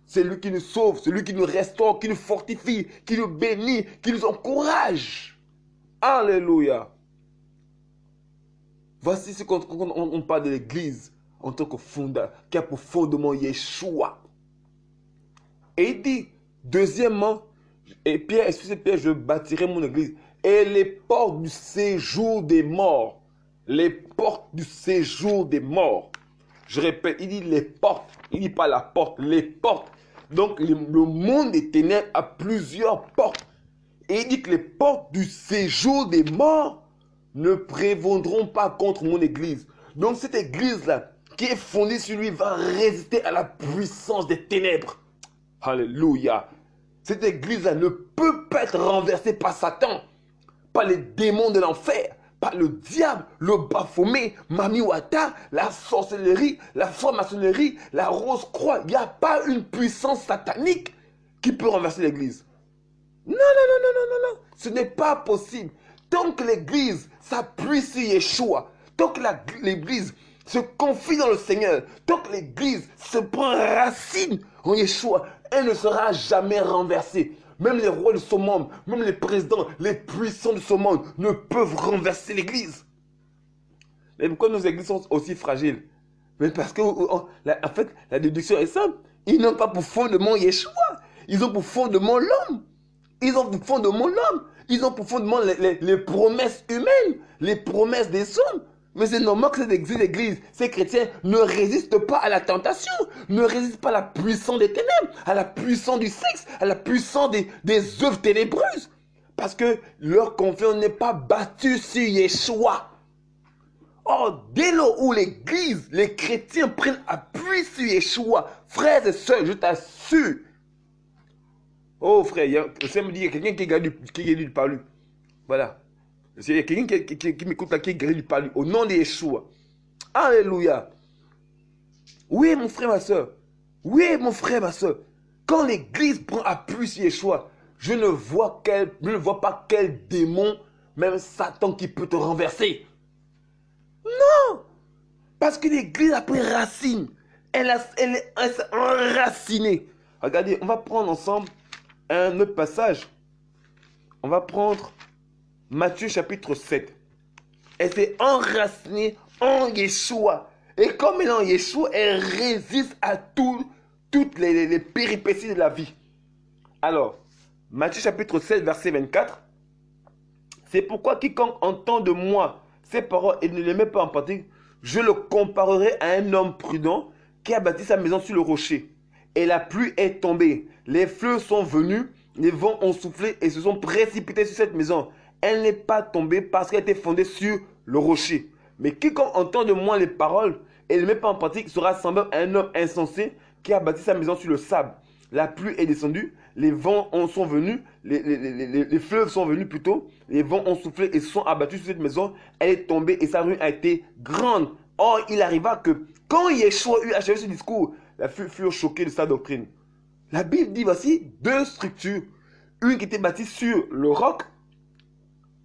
C'est lui qui nous sauve, c'est lui qui nous restaure, qui nous fortifie, qui nous bénit, qui nous encourage. Alléluia. Voici ce qu'on parle de l'église en tant que fondement, qui a pour fondement Yeshua. Et il dit, deuxièmement, et Pierre, je bâtirai mon église. Et les portes du séjour des morts. Les portes du séjour des morts. Je répète, il dit les portes. Il ne dit pas la porte, les portes. Donc le monde des ténèbres a plusieurs portes. Et il dit que les portes du séjour des morts ne prévaudront pas contre mon église. Donc cette église-là, qui est fondée sur lui, va résister à la puissance des ténèbres. Alléluia. Cette église-là ne peut pas être renversée par Satan, par les démons de l'enfer, par le diable, le Baphomet, Mami Wata, la sorcellerie, la franc-maçonnerie, la rose-croix. Il n'y a pas une puissance satanique qui peut renverser l'église. Non, non, non, non, non, non, non. Ce n'est pas possible. Tant que l'église s'appuie sur Yeshua, tant que l'église se confie dans le Seigneur, tant que l'église se prend racine en Yeshua, elle ne sera jamais renversée. Même les rois de ce monde, même les présidents, les puissants de ce monde ne peuvent renverser l'église. Mais pourquoi nos églises sont aussi fragiles? Mais parce que, en fait, la déduction est simple. Ils n'ont pas pour fondement Yeshua. Ils ont pour fondement l'homme. Ils ont pour fondement l'homme. Ils ont pour fondement les promesses humaines, les promesses des hommes. Mais c'est normal que cette église, ces chrétiens ne résistent pas à la tentation, ne résistent pas à la puissance des ténèbres, à la puissance du sexe, à la puissance des œuvres ténébreuses. Parce que leur confiance n'est pas battue sur Yeshua. Or, dès lors où l'église, les chrétiens prennent appui sur Yeshua, frères et sœurs, je t'assure. Oh frère, ça me dit qu'il y a quelqu'un qui est guéri par lui. Voilà. Il y a quelqu'un qui m'écoute là, qui est guéri par lui. Au nom de Yeshua. Alléluia. Oui, mon frère, ma soeur. Oui, mon frère, ma soeur. Quand l'église prend appui sur Yeshua, je ne vois pas quel démon, même Satan, qui peut te renverser. Non! Parce que l'église a pris racine. Elle s'est enracinée. Regardez, on va prendre ensemble un autre passage. On va prendre Matthieu chapitre 7. Elle s'est enracinée en Yeshua. Et comme elle est en Yeshua, elle résiste à toutes les péripéties de la vie. Alors, Matthieu chapitre 7, verset 24. C'est pourquoi quiconque entend de moi ces paroles et ne les met pas en pratique, je le comparerai à un homme prudent qui a bâti sa maison sur le rocher. Et la pluie est tombée, les fleuves sont venus, les vents ont soufflé et se sont précipités sur cette maison. Elle n'est pas tombée parce qu'elle était fondée sur le rocher. Mais quiconque entend de moi les paroles et ne les met pas en pratique sera semblable à un homme insensé qui a bâti sa maison sur le sable. La pluie est descendue, les vents sont venus, les fleuves sont venus plutôt, les vents ont soufflé et se sont abattus sur cette maison. Elle est tombée et sa ruine a été grande. Or, il arriva que quand Yeshua eut achevé ce discours, la foule fut choquée de sa doctrine. La Bible dit voici deux structures. Une qui était bâtie sur le roc.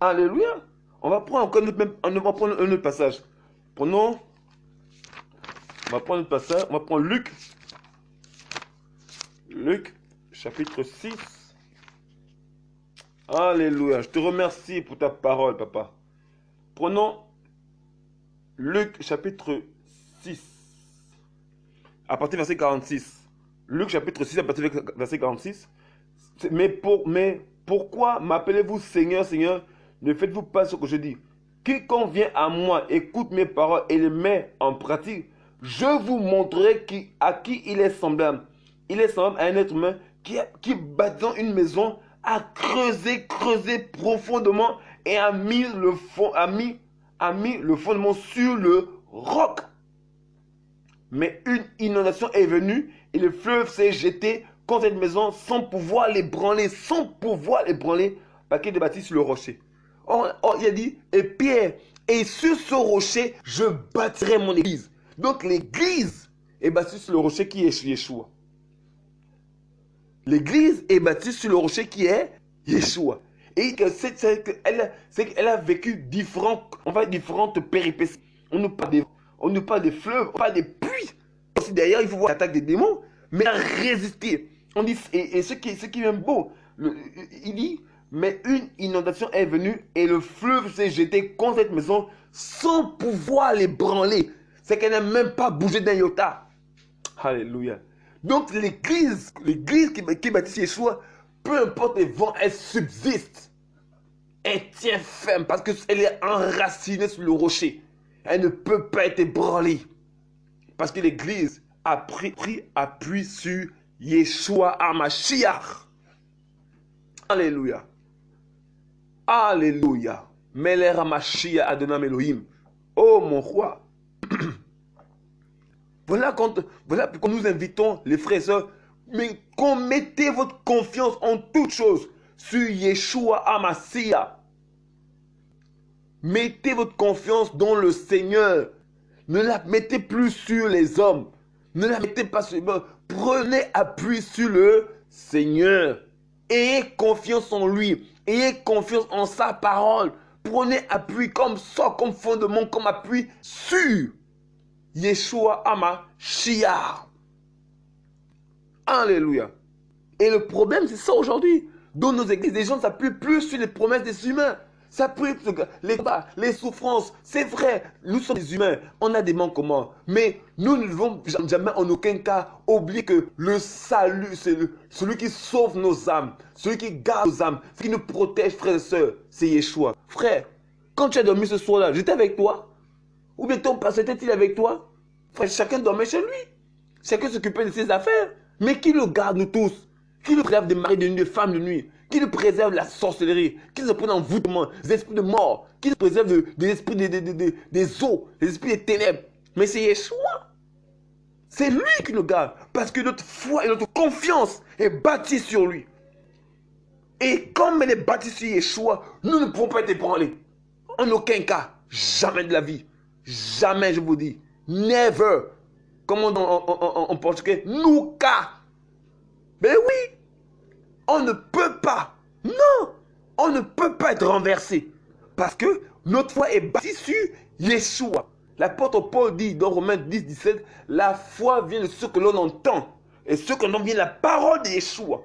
Alléluia. On va prendre encore un autre passage. On va prendre un passage. On va prendre Luc, chapitre 6. Alléluia. Je te remercie pour ta parole, papa. Prenons Luc, chapitre 6. À partir du verset 46. Luc, chapitre 6, à partir du verset 46. Mais pourquoi m'appelez-vous Seigneur, Seigneur? Ne faites-vous pas ce que je dis? Quiconque vient à moi, écoute mes paroles et les met en pratique, je vous montrerai à qui il est semblable. Il est semblable à un être humain qui bâtissant une maison, a creusé profondément et a mis le fondement sur le roc. Mais une inondation est venue et le fleuve s'est jeté contre cette maison sans pouvoir l'ébranler, parce qu'elle est bâtie sur le rocher. Or, il a dit, et Pierre, et sur ce rocher, je bâtirai mon église. Donc l'église est bâtie sur le rocher qui est Yeshua. L'église est bâtie sur le rocher qui est Yeshua. Et elle a vécu différentes péripéties. On nous parle des fleuves, on parle des pluies. Aussi derrière, il faut voir l'attaque des démons, mais à résister. On dit, et ce qui est même beau, il dit, mais une inondation est venue et le fleuve s'est jeté contre cette maison sans pouvoir l'ébranler. C'est qu'elle n'a même pas bougé d'un iota. Alléluia. Donc l'église qui bâtit Yeshua, peu importe les vents, elle subsiste. Elle tient ferme parce qu'elle est enracinée sur le rocher. Elle ne peut pas être ébranlée. Parce que l'église a pris appui sur Yeshua HaMashiach. Alléluia. Alléluia. Meler HaMashiach Adonam Elohim. Oh mon roi. Voilà pourquoi nous invitons les frères et sœurs, mais qu'on mettez votre confiance en toutes choses sur Yeshua HaMashiach. Mettez votre confiance dans le Seigneur. Ne la mettez plus sur les hommes. Ne la mettez pas sur les hommes. Prenez appui sur le Seigneur. Ayez confiance en lui. Ayez confiance en sa parole. Prenez appui comme ça, comme fondement, comme appui sur Yeshua HaMashiach. Alléluia. Et le problème, c'est ça aujourd'hui. Dans nos églises, les gens ne s'appuient plus sur les promesses des humains. S'appuient sur les combats, les souffrances. C'est vrai, nous sommes des humains. On a des manquements. Mais nous ne devons jamais en aucun cas oublier que le salut, c'est celui qui sauve nos âmes. Celui qui garde nos âmes. Celui qui nous protège, frères et sœurs. C'est Yeshua. Frère, quand tu as dormi ce soir-là, j'étais avec toi. Ou bien ton pasteur était-il avec toi? Frère, chacun dormait chez lui. Chacun s'occupait de ses affaires. Mais qui le garde, nous tous? Qui le préserve des maris de nuit, des femmes de nuit? Qui le préserve de la sorcellerie? Qui se prend d'envoûtement, des esprits de mort? Qui se préserve des esprits des eaux, des esprits des ténèbres? Mais c'est Yeshua. C'est lui qui nous garde. Parce que notre foi et notre confiance est bâtie sur lui. Et comme elle est bâtie sur Yeshua, nous ne pouvons pas être ébranlés. En aucun cas. Jamais de la vie. Jamais, je vous dis. Never. Comme on dit en portugais, nunca. Mais oui. On ne peut pas. Non, on ne peut pas être renversé. Parce que notre foi est bâtie sur Yeshua. L'apôtre Paul dit dans Romains 10, 17, la foi vient de ce que l'on entend. Et ce que l'on entend vient de la parole de Yeshua.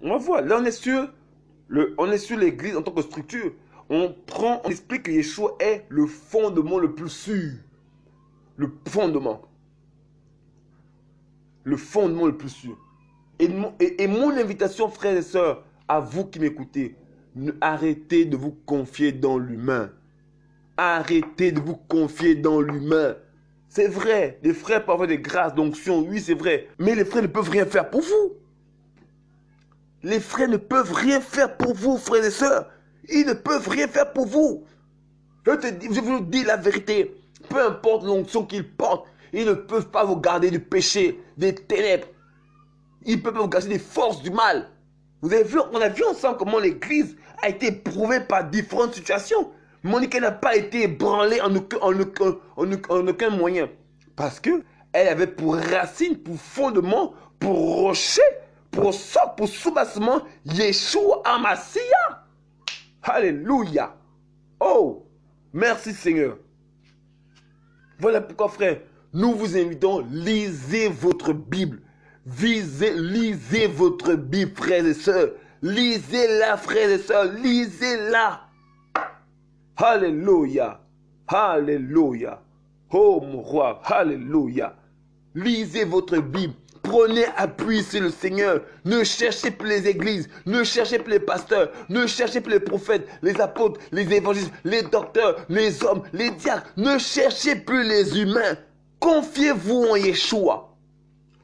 On va voir, là on est sur l'église en tant que structure. On explique que Yeshua est le fondement le plus sûr. Le fondement. Le fondement le plus sûr. Et mon invitation, frères et sœurs, à vous qui m'écoutez, arrêtez de vous confier dans l'humain. Arrêtez de vous confier dans l'humain. C'est vrai, les frères peuvent avoir des grâces d'onction, oui c'est vrai. Mais les frères ne peuvent rien faire pour vous. Les frères ne peuvent rien faire pour vous, frères et sœurs. Ils ne peuvent rien faire pour vous. Je vous dis la vérité. Peu importe l'onction qu'ils portent, ils ne peuvent pas vous garder du péché, des ténèbres. Ils ne peuvent pas vous garder des forces du mal. Vous avez vu, on a vu ensemble comment l'église a été éprouvée par différentes situations. Monique n'a pas été ébranlée en aucun moyen. Parce qu'elle avait pour racine, pour fondement, pour rocher, pour socle, pour soubassement, Yeshua Hamashiach. Alléluia. Oh, merci Seigneur. Voilà pourquoi, frère, nous vous invitons, lisez votre Bible. Lisez votre Bible, frères et sœurs. Lisez-la, frères et sœurs. Lisez-la. Alléluia. Alléluia. Oh, mon roi. Alléluia. Lisez votre Bible. Prenez appui sur le Seigneur. Ne cherchez plus les églises. Ne cherchez plus les pasteurs. Ne cherchez plus les prophètes, les apôtres, les évangélistes, les docteurs, les hommes, les diacres. Ne cherchez plus les humains. Confiez-vous en Yeshua.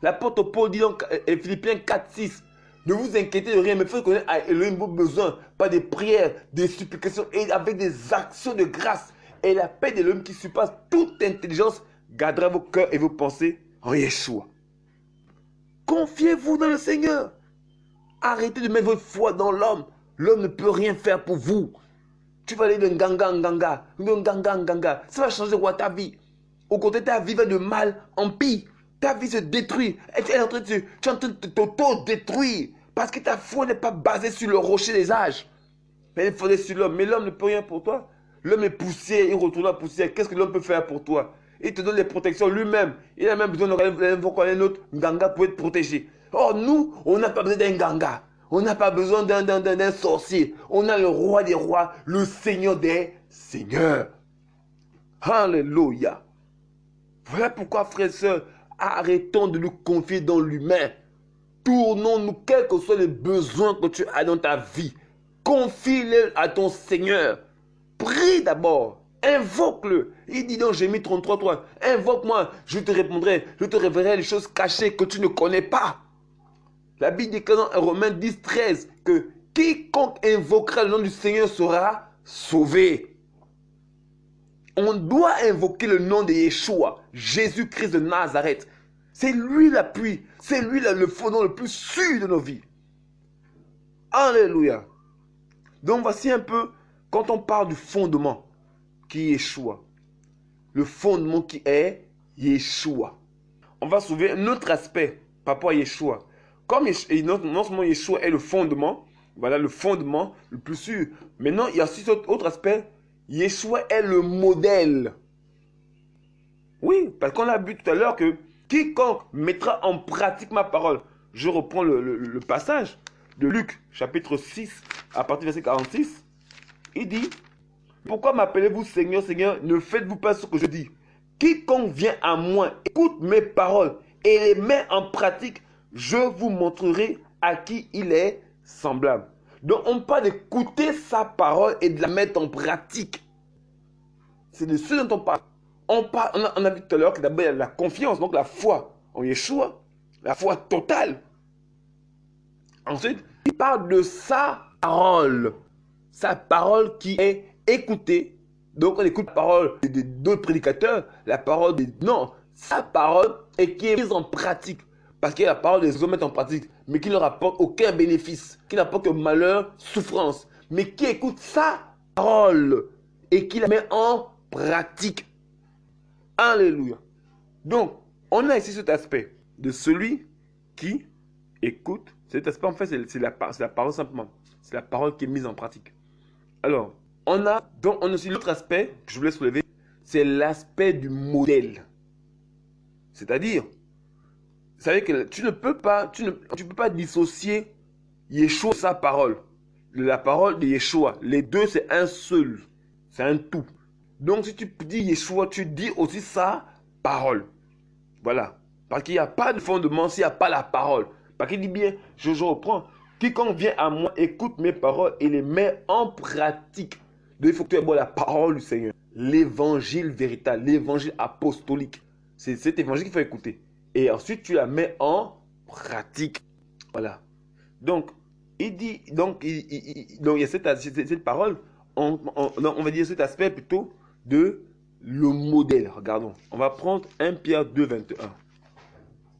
L'apôtre Paul dit dans Philippiens 4, 6. Ne vous inquiétez de rien, mais faites connaître à Elohim vos besoins par des prières, des supplications et avec des actions de grâce. Et la paix d'Elohim qui surpasse toute intelligence gardera vos cœurs et vos pensées en Yeshua. Confiez-vous dans le Seigneur. Arrêtez de mettre votre foi dans l'homme. L'homme ne peut rien faire pour vous. Tu vas aller d'un ganga en ganga. Ça va changer quoi ta vie? Au contraire, ta vie va de mal en pire. Ta vie se détruit. Tu es en train de t'auto-détruire. Parce que ta foi n'est pas basée sur le rocher des âges. Mais il faudrait sur l'homme. Mais l'homme ne peut rien pour toi. L'homme est poussière, il retourne à la poussière. Qu'est-ce que l'homme peut faire pour toi? Il te donne les protections lui-même. Il a même besoin d'un autre ganga pour être protégé. Or, nous, on n'a pas besoin d'un ganga. On n'a pas besoin d'un sorcier. On a le roi des rois, le Seigneur des seigneurs. Alléluia. Voilà pourquoi, frères et sœurs, arrêtons de nous confier dans l'humain. Tournons-nous, quels que soient les besoins que tu as dans ta vie. Confie-les à ton Seigneur. Prie d'abord. Invoque-le. Il dit dans Jérémie 33, 3. Invoque-moi, je te répondrai. Je te révélerai les choses cachées que tu ne connais pas. La Bible dit dans Romains 10, 13 que quiconque invoquera le nom du Seigneur sera sauvé. On doit invoquer le nom de Yeshua, Jésus-Christ de Nazareth. C'est lui l'appui, c'est lui le fondement le plus sûr de nos vies. Alléluia. Donc voici un peu, quand on parle du fondement qui est Yeshua, le fondement qui est Yeshua. On va soulever un autre aspect par rapport à Yeshua. Comme non seulement Yeshua est le fondement, voilà le fondement le plus sûr. Maintenant, il y a aussi cet autre aspect, Yeshua est le modèle. Oui, parce qu'on a vu tout à l'heure que quiconque mettra en pratique ma parole. Je reprends le passage de Luc, chapitre 6, à partir du verset 46. Il dit, pourquoi m'appelez-vous Seigneur, Seigneur, ne faites-vous pas ce que je dis? Quiconque vient à moi, écoute mes paroles et les met en pratique, je vous montrerai à qui il est semblable. Donc on parle d'écouter sa parole et de la mettre en pratique. C'est de ce dont on parle. On a vu tout à l'heure que d'abord il y a la confiance, donc la foi en Yeshua, la foi totale. Ensuite, il parle de sa parole qui est écoutée. Donc on écoute la parole d'autres prédicateurs, la parole des... Non, sa parole et qui est mise en pratique. Parce qu'il y a la parole des hommes mettent en pratique, mais qui ne leur apporte aucun bénéfice, qui n'apporte que malheur, souffrance. Mais qui écoute sa parole et qui la met en pratique. Alléluia. Donc, on a ici cet aspect de celui qui écoute Cet aspect, en fait, c'est la parole simplement. C'est la parole qui est mise en pratique. Alors, on a aussi l'autre aspect que je voulais soulever, c'est l'aspect du modèle. C'est-à-dire, vous savez que tu ne peux pas dissocier Yeshua de sa parole. La parole de Yeshua, les deux, c'est un seul. C'est un tout. Donc, si tu dis Yeshua, tu dis aussi sa parole. Voilà. Parce qu'il n'y a pas de fondement s'il n'y a pas la parole. Parce qu'il dit bien, je reprends, quiconque vient à moi, écoute mes paroles et les met en pratique. Donc, il faut que tu aies la parole du Seigneur. L'évangile véritable, l'évangile apostolique. C'est cet évangile qu'il faut écouter. Et ensuite, tu la mets en pratique. Voilà. Donc, il dit, il y a cette parole, on va dire cet aspect plutôt de le modèle. Regardons, on va prendre 1 Pierre 2, 21.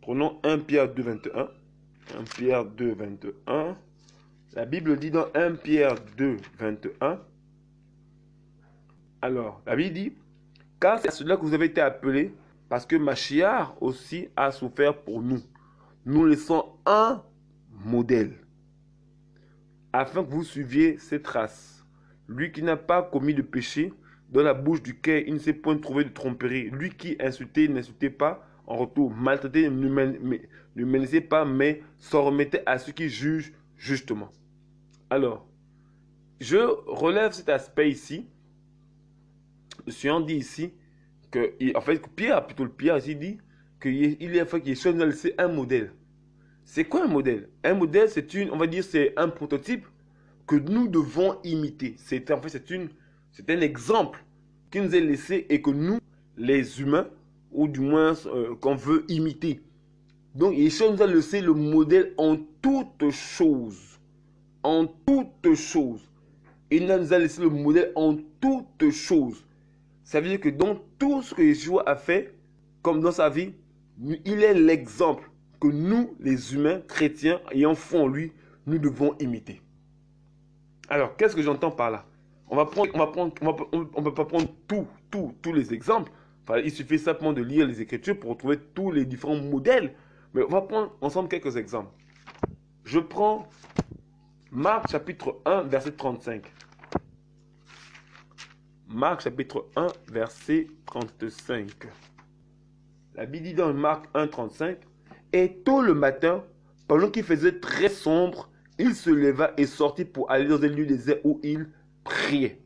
Prenons 1 Pierre 2, 21. 1 Pierre 2, 21. La Bible dit dans 1 Pierre 2, 21. Alors, la Bible dit, car c'est à cela que vous avez été appelés, parce que Mashiach aussi a souffert pour nous. Nous laissons un modèle, afin que vous suiviez ses traces. Lui qui n'a pas commis de péché, dans la bouche duquel il ne s'est point trouvé de tromperie. Lui qui insultait, n'insultait pas en retour. Maltraité, ne menacez pas, mais s'en remettait à ceux qui jugent justement. Alors, je relève cet aspect ici. Le Seigneur dit ici que, en fait, Pierre ici dit qu'il a fait que Yeshua nous a laissé un modèle. C'est quoi un modèle? Un modèle, on va dire, c'est un prototype que nous devons imiter. En fait, c'est un exemple qui nous est laissé et que nous, les humains, ou du moins qu'on veut imiter. Donc, Yeshua nous a laissé le modèle en toutes choses. En toutes choses. Il nous a laissé le modèle en toutes choses. Ça veut dire que dans tout ce que Yeshua a fait, comme dans sa vie, il est l'exemple que nous, les humains chrétiens, ayant foi en lui, nous devons imiter. Alors, qu'est-ce que j'entends par là? On ne peut pas prendre tous les exemples. Enfin, il suffit simplement de lire les Écritures pour retrouver tous les différents modèles. Mais on va prendre ensemble quelques exemples. Je prends Marc chapitre 1, verset 35. Marc chapitre 1, verset 35. La Bible dit dans Marc 1, 35. Et tôt le matin, pendant qu'il faisait très sombre, il se leva et sortit pour aller dans un lieu désert où il priait.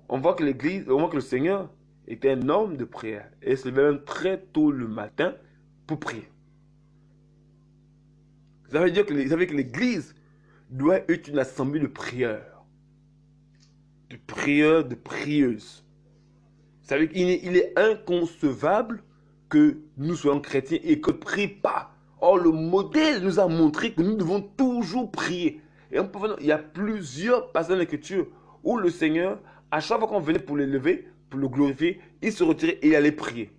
On voit que le Seigneur était un homme de prière. Et il se levait même très tôt le matin pour prier. Ça veut dire que l'église doit être une assemblée de prieurs. De prieurs, de prieuses. Ça veut dire qu'il est inconcevable que nous soyons chrétiens et que ne prie pas. Or, le modèle nous a montré que nous devons toujours prier. Et il y a plusieurs passages dans l'Écriture où le Seigneur, à chaque fois qu'on venait pour l'élever, pour le glorifier, il se retirait et il allait prier.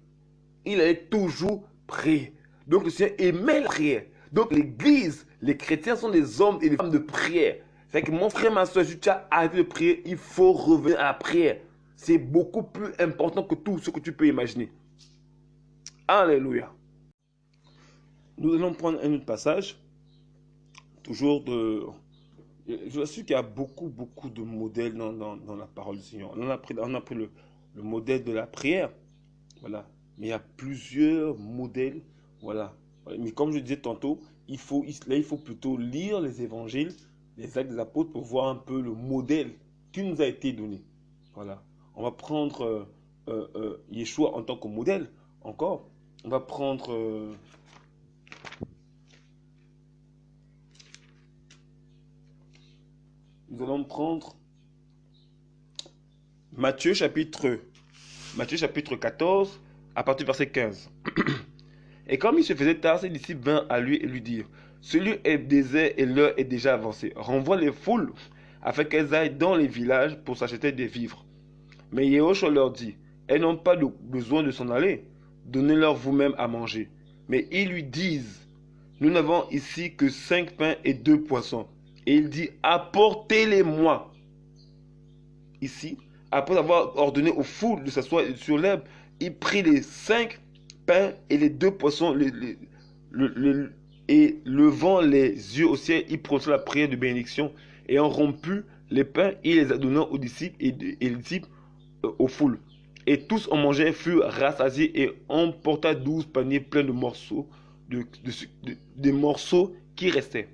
Il allait toujours prier. Donc, le Seigneur aimait la prière. Donc, l'Église, les chrétiens sont des hommes et des femmes de prière. C'est que mon frère, ma soeur, si tu as arrêté de prier, il faut revenir à la prière. C'est beaucoup plus important que tout ce que tu peux imaginer. Alléluia. Nous allons prendre un autre passage. Toujours de... Je suis qu'il y a beaucoup de modèles dans la parole du Seigneur. On a pris le modèle de la prière. Voilà. Mais il y a plusieurs modèles. Voilà. Mais comme je disais tantôt, il faut plutôt lire les évangiles, les actes des apôtres pour voir un peu le modèle qui nous a été donné. Voilà. On va prendre Yeshua en tant que modèle. Encore. On va prendre... nous allons prendre Matthieu chapitre 14, à partir du verset 15. Et comme il se faisait tard, ses disciples vinrent à lui et lui dirent, ce lieu est désert et l'heure est déjà avancée. Renvoie les foules afin qu'elles aillent dans les villages pour s'acheter des vivres. Mais Yeshua leur dit, elles n'ont pas besoin de s'en aller. Donnez-leur vous-même à manger. Mais ils lui disent, nous n'avons ici que 5 pains et 2 poissons. Et il dit, apportez-les-moi. Ici, après avoir ordonné aux foules de s'asseoir sur l'herbe, il prit les 5 pains et les 2 poissons et et levant les yeux au ciel, il prononça la prière de bénédiction. Ayant rompu les pains, il les a donnés aux disciples et les disciples aux foules. Et tous en mangeaient, furent rassasiés et on porta 12 paniers pleins de morceaux, des morceaux qui restaient.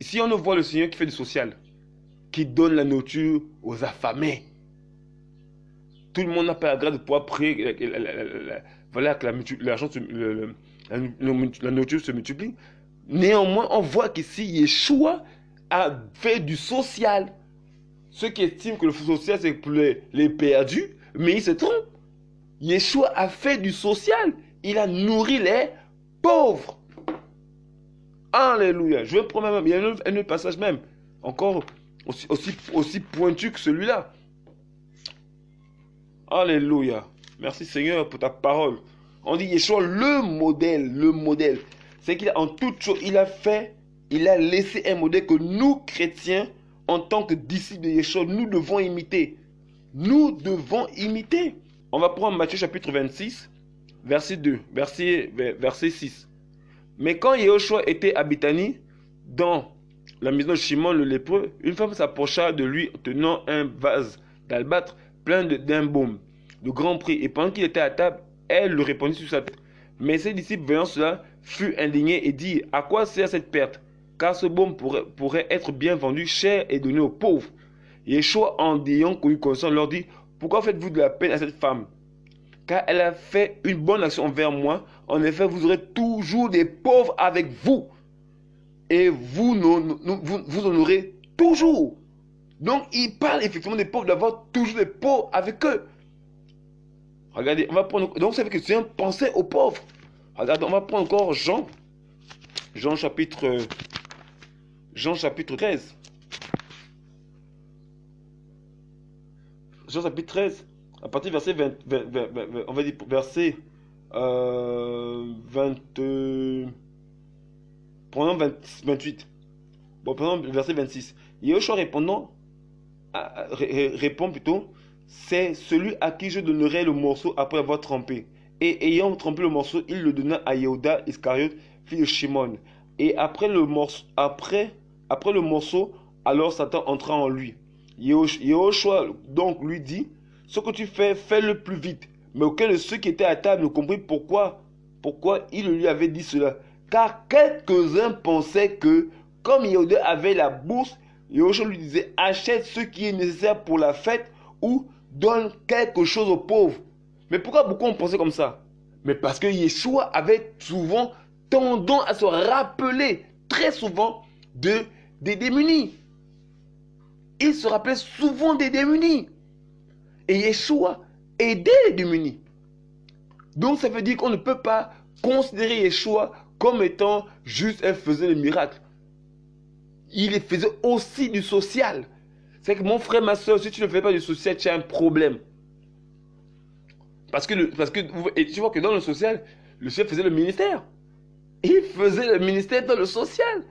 Ici, on voit le Seigneur qui fait du social, qui donne la nourriture aux affamés. Tout le monde n'a pas la grâce de pouvoir prier. Voilà que la nourriture se multiplie. Néanmoins, on voit qu'ici, Yeshua a fait du social. Ceux qui estiment que le social, c'est pour les perdus, mais ils se trompent. Yeshua a fait du social. Il a nourri les pauvres. Alléluia. Je vais prendre même, il y a un autre passage même, encore aussi pointu que celui-là. Alléluia. Merci Seigneur pour ta parole. On dit Yeshua le modèle. C'est qu'il a en toute chose, il a laissé un modèle que nous, chrétiens, en tant que disciples de Yeshua, nous devons imiter. Nous devons imiter. On va prendre Matthieu chapitre 26, verset 2, verset 6. Mais quand Yeshua était à Bethanie, dans la maison de Shimon le lépreux, une femme s'approcha de lui tenant un vase d'albâtre plein d'un baume de grand prix. Et pendant qu'il était à table, elle le répandit sur sa tête. Mais ses disciples, voyant cela, furent indignés et dirent: à quoi sert cette perte? Car ce baume pourrait être bien vendu cher et donné aux pauvres. Yeshua, en ayant connu connaissance, leur dit: pourquoi faites-vous de la peine à cette femme? Car elle a fait une bonne action envers moi. En effet, vous aurez toujours des pauvres avec vous. Et vous en aurez toujours. Donc, il parle effectivement des pauvres, d'avoir toujours des pauvres avec eux. Regardez, on va prendre. Donc, ça veut dire que Dieu pensait aux pauvres. Regardez, on va prendre encore Jean. Jean chapitre 13. Jean chapitre 13. À partir du verset 20, on va dire verset 28. Bon, prenons verset 26. Yeshua répond plutôt: c'est celui à qui je donnerai le morceau après avoir trempé. Et ayant trempé le morceau, il le donna à Yehuda Iscariote, fils de Shimon. Et après le morceau, alors Satan entra en lui. Yeshua donc lui dit: ce que tu fais, fais-le plus vite. Mais aucun de ceux qui étaient à table ne comprit pourquoi il lui avait dit cela. Car quelques-uns pensaient que, comme Yehuda avait la bourse, Yeshua lui disait: achète ce qui est nécessaire pour la fête ou donne quelque chose aux pauvres. Mais pourquoi beaucoup ont pensé comme ça? Mais parce que Yeshua avait souvent tendance à se rappeler très souvent des démunis. Il se rappelait souvent des démunis. Et Yeshua aidait les démunis. Donc ça veut dire qu'on ne peut pas considérer Yeshua comme étant juste elle faisait le miracle. Il faisait aussi du social. C'est que mon frère, ma soeur, si tu ne fais pas du social, tu as un problème. Parce que et tu vois que dans le social, le chef faisait le ministère. Il faisait le ministère dans le social.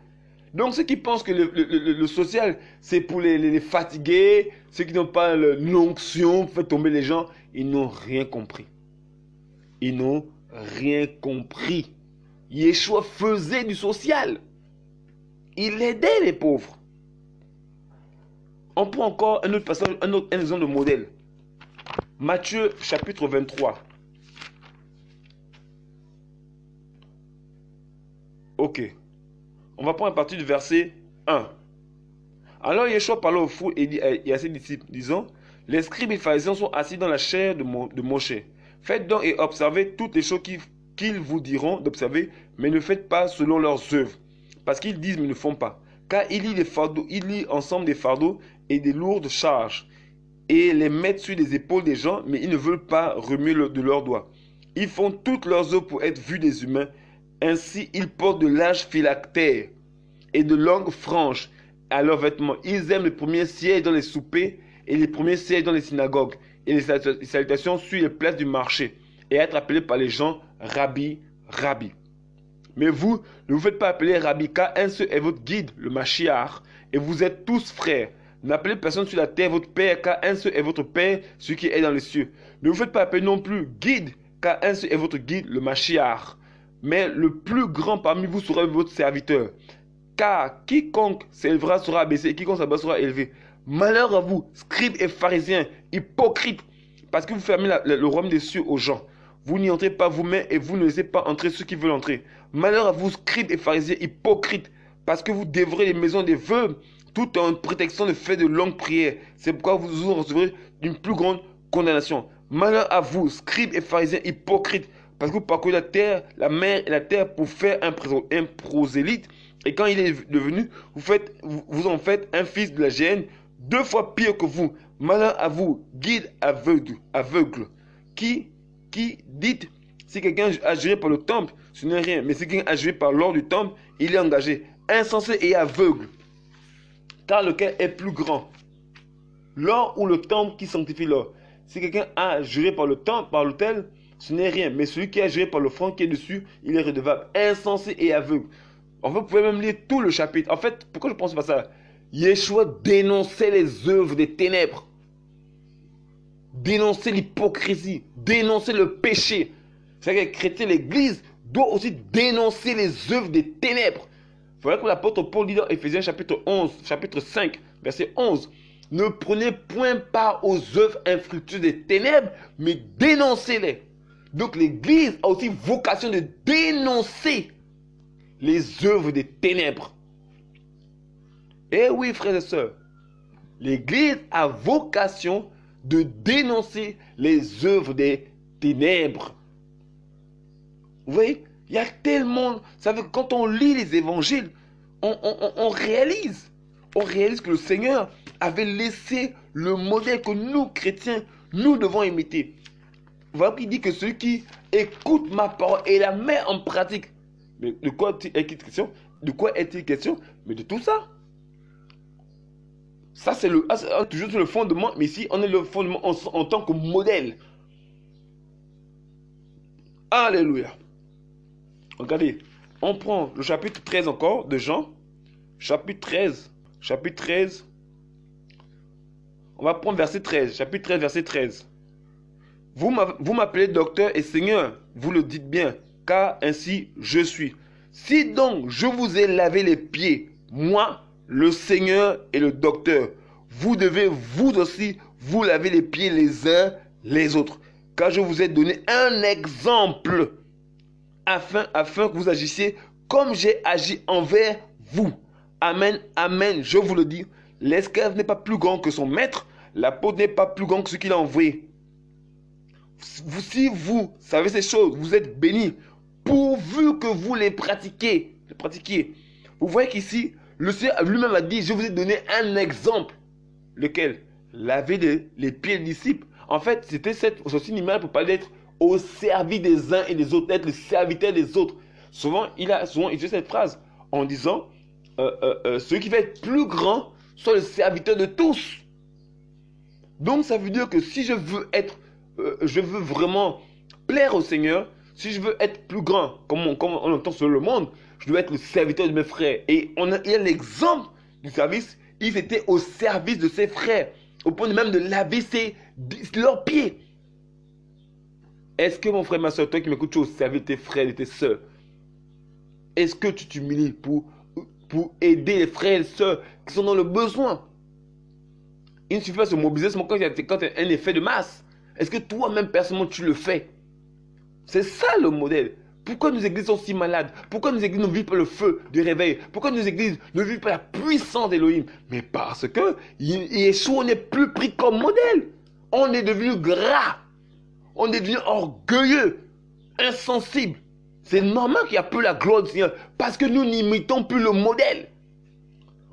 Donc ceux qui pensent que le social, c'est pour les fatigués, ceux qui n'ont pas l'onction pour faire tomber les gens, ils n'ont rien compris. Ils n'ont rien compris. Yeshua faisait du social. Il aidait les pauvres. On prend encore un autre passage, un exemple de modèle. Matthieu chapitre 23. Ok. On va prendre à partir du verset 1. Alors Yeshua parla aux foules et à ses disciples, disant: les scribes et les pharisiens sont assis dans la chaire de Moshe. Faites donc et observez toutes les choses qu'ils vous diront d'observer, mais ne faites pas selon leurs œuvres. Parce qu'ils disent mais ne font pas. Car ils lient ensemble des fardeaux et des lourdes charges, et les mettent sur les épaules des gens, mais ils ne veulent pas remuer de leurs doigts. Ils font toutes leurs œuvres pour être vus des humains. Ainsi, ils portent de larges phylactères et de longues franges à leurs vêtements. Ils aiment les premiers sièges dans les soupers et les premiers sièges dans les synagogues et les salutations sur les places du marché et être appelés par les gens Rabbi, Rabbi. Mais vous, ne vous faites pas appeler Rabbi, car un seul est votre guide, le Mashiach, et vous êtes tous frères. N'appelez personne sur la terre votre Père, car un seul est votre Père, celui qui est dans les cieux. Ne vous faites pas appeler non plus guide, car un seul est votre guide, le Mashiach. mais le plus grand parmi vous sera votre serviteur. Car quiconque s'élèvera sera abaissé, et quiconque s'abaissera sera élevé. Malheur à vous, scribes et pharisiens, hypocrites, parce que vous fermez le royaume des cieux aux gens. Vous n'y entrez pas vous-même et vous ne laissez pas entrer ceux qui veulent entrer. Malheur à vous, scribes et pharisiens, hypocrites, parce que vous dévorez les maisons des veuves, tout en prétextant de faire de longues prières. C'est pourquoi vous recevrez une plus grande condamnation. Malheur à vous, scribes et pharisiens, hypocrites, parce que vous parcourez la terre, la mer et la terre pour faire un prosélyte. Et quand il est devenu, vous en faites un fils de la géhenne, 2 fois pire que vous. Malheur à vous, guides aveugles, qui dites, si quelqu'un a juré par le temple, ce n'est rien. Mais si quelqu'un a juré par l'or du temple, il est engagé. Insensé et aveugle. Car lequel est plus grand, l'or ou le temple qui sanctifie l'or? Si quelqu'un a juré par le temple, par l'autel, ce n'est rien. Mais celui qui a juré par le front qui est dessus, il est redevable. Insensé et aveugle. En fait, vous pouvez même lire tout le chapitre. En fait, pourquoi je pense pas ça? Yeshua dénonçait les œuvres des ténèbres. Dénoncer l'hypocrisie. Dénoncer le péché. C'est-à-dire que les chrétiens, l'Église, doit aussi dénoncer les œuvres des ténèbres. Voilà que l'apôtre Paul dit dans Éphésiens chapitre 5, verset 11. Ne prenez point part aux œuvres infructueuses des ténèbres, mais dénoncez-les. Donc l'Église a aussi vocation de dénoncer les œuvres des ténèbres. Eh oui, frères et sœurs, l'Église a vocation de dénoncer les œuvres des ténèbres. Vous voyez, il y a tellement... Ça veut dire que quand on lit les évangiles, on réalise que le Seigneur avait laissé le modèle que nous, chrétiens, nous devons imiter. Voilà qu'il dit que celui qui écoute ma parole et la met en pratique. Mais de quoi est-il question? De quoi est-il question? Mais de tout ça. Ça, c'est toujours le fondement. Mais ici, on est le fondement en tant que modèle. Alléluia. Regardez, on prend le chapitre 13 encore de Jean. Chapitre 13. On va prendre verset 13. Chapitre 13, verset 13. Vous m'appelez docteur et Seigneur, vous le dites bien, car ainsi je suis. Si donc je vous ai lavé les pieds, moi, le Seigneur et le docteur, vous devez vous aussi vous laver les pieds les uns les autres. Car je vous ai donné un exemple afin que vous agissiez comme j'ai agi envers vous. Amen, amen, je vous le dis. L'esclave n'est pas plus grand que son maître, l'apôtre n'est pas plus grand que ce qu'il a envoyé. Si vous savez ces choses, vous êtes bénis, pourvu que vous les pratiquiez. Vous voyez qu'ici, le Seigneur lui-même a dit, je vous ai donné un exemple. Lequel? Laver les pieds des disciples. En fait, c'était ceci une image pour parler d'être au service des uns et des autres, d'être le serviteur des autres. Souvent, il utilisé cette phrase en disant, celui qui va être plus grand soit le serviteur de tous. Donc, ça veut dire que si je veux vraiment plaire au Seigneur, si je veux être plus grand, comme on entend sur le monde, je dois être le serviteur de mes frères. Et il y a l'exemple du service, il était au service de ses frères, au point même de laver leurs pieds. Est-ce que mon frère, ma soeur, toi qui m'écoutes, tu es au service de tes frères et tes soeurs? Est-ce que tu t'humilies pour aider les frères et sœurs qui sont dans le besoin? Il ne suffit pas de se mobiliser seulement quand il y a un effet de masse. Est-ce que toi-même, personnellement, tu le fais? C'est ça le modèle. Pourquoi nos églises sont si malades? Pourquoi nos églises ne vivent pas le feu du réveil? Pourquoi nos églises ne vivent pas la puissance d'Élohim? Mais parce que Yeshua n'est plus pris comme modèle. On est devenu gras. On est devenu orgueilleux, insensible. C'est normal qu'il n'y a plus la gloire du Seigneur parce que nous n'imitons plus le modèle.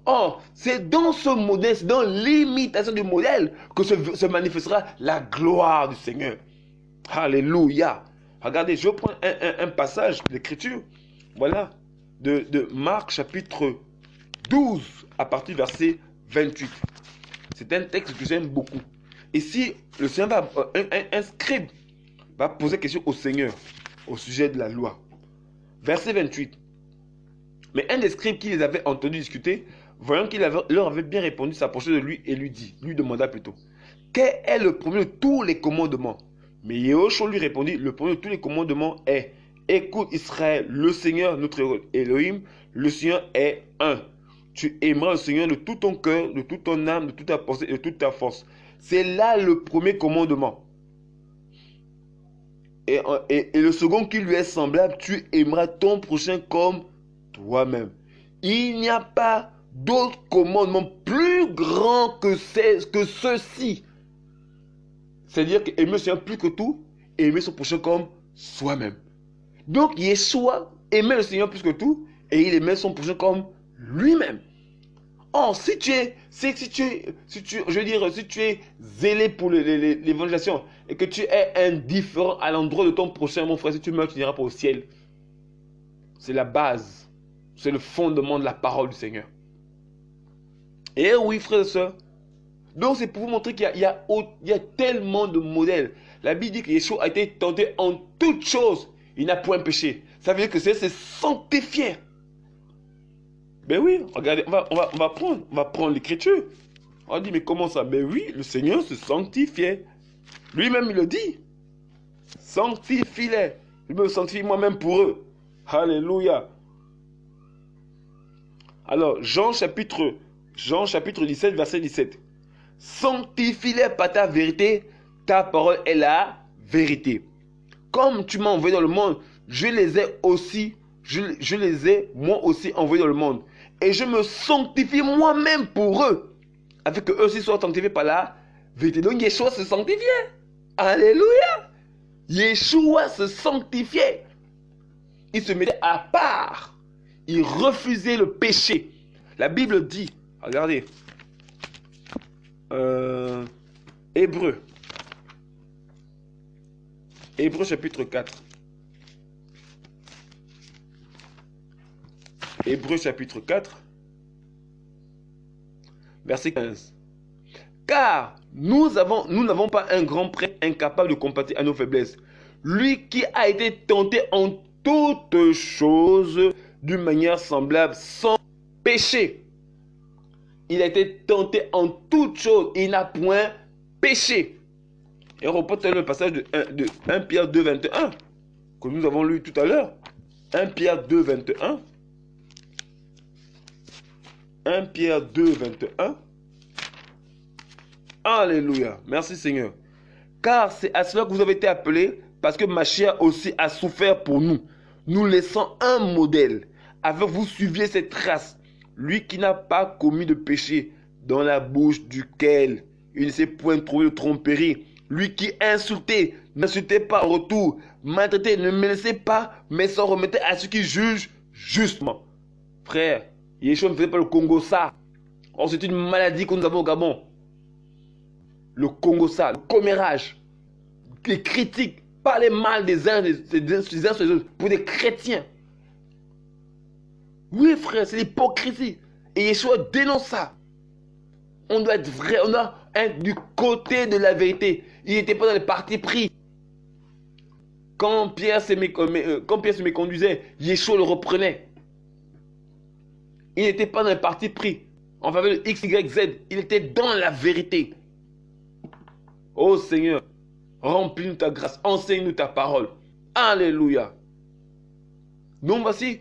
Or, c'est dans ce modèle, c'est dans l'imitation du modèle que se manifestera la gloire du Seigneur. Alléluia. Regardez, je prends un passage d'écriture, voilà, de Marc chapitre 12 à partir du verset 28. C'est un texte que j'aime beaucoup. Et si le Seigneur un scribe va poser question au Seigneur au sujet de la loi. Verset 28. Mais un des scribes qui les avait entendus discuter, voyant qu'il leur avait bien répondu, s'approcha de lui et lui demanda plutôt, quel est le premier de tous les commandements? Mais Yeshua lui répondit, le premier de tous les commandements est, Écoute Israël, le Seigneur, notre Elohim, le Seigneur est un. Tu aimeras le Seigneur de tout ton cœur, de toute ton âme, de toute ta pensée et de toute ta force. C'est là le premier commandement. Et le second qui lui est semblable, tu aimeras ton prochain comme toi-même. Il n'y a pas d'autre commandement plus grand que ceci. C'est-à-dire qu'aimer le Seigneur plus que tout, et aimer son prochain comme soi-même. Donc Yeshua aimait le Seigneur plus que tout, et il aimait son prochain comme lui-même. Or, si tu es zélé pour l'évangélisation et que tu es indifférent à l'endroit de ton prochain, mon frère, si tu meurs, tu n'iras pas au ciel. C'est la base, c'est le fondement de la parole du Seigneur. Et oui, frères et sœurs, donc c'est pour vous montrer qu'il y a tellement de modèles. La Bible dit que Yeshua a été tenté en toutes choses. Il n'a point péché. Ça veut dire que c'est sanctifié. Ben oui, regardez, on va prendre l'écriture. On dit, mais comment ça? Ben oui, le Seigneur se sanctifiait. Lui-même, il le dit. Sanctifie-les. Je me sanctifie moi-même pour eux. Alléluia. Alors, Jean chapitre 17, verset 17. Sanctifie-les par ta vérité, ta parole est la vérité. Comme tu m'as envoyé dans le monde, je les ai moi aussi envoyés dans le monde. Et je me sanctifie moi-même pour eux, afin qu'eux aussi soient sanctifiés par la vérité. Donc Yeshua se sanctifiait. Alléluia. Yeshua se sanctifiait. Il se mettait à part. Il refusait le péché. La Bible dit, regardez, Hébreux chapitre 4. Hébreux chapitre 4, verset 15. Car nous n'avons pas un grand prêtre incapable de compatir à nos faiblesses. Lui qui a été tenté en toutes choses d'une manière semblable, sans péché. Il a été tenté en toutes choses. Il n'a point péché. Et on reprend le passage de 1 Pierre 2, 21 que nous avons lu tout à l'heure. 1 Pierre 2, 21. 1 Pierre 2, 21. Alléluia. Merci Seigneur. Car c'est à cela que vous avez été appelés, parce que Mashiach aussi a souffert pour nous, nous laissant un modèle, afin que vous suiviez ses traces. Lui qui n'a pas commis de péché, dans la bouche duquel il ne s'est point trouvé de tromperie. Lui qui insultait, n'insultez pas en retour. Maltraitez, ne me laissez pas, mais s'en remettez à ceux qui jugent justement. Frère, Yeshua ne faisait pas le Congo ça. Oh, c'est une maladie que nous avons au Gabon. Le Congo ça, le commérage, les critiques, parler mal des uns des autres pour des chrétiens. Oui frère, c'est l'hypocrisie. Et Yeshua dénonce ça. On doit être vrai, on doit être du côté de la vérité. Il n'était pas dans les partis pris. Quand Pierre se méconduisait, Yeshua le reprenait. Il n'était pas dans les partis pris. En faveur de X, Y, Z. Il était dans la vérité. Oh Seigneur, remplis-nous ta grâce, enseigne-nous ta parole. Alléluia. Donc voici,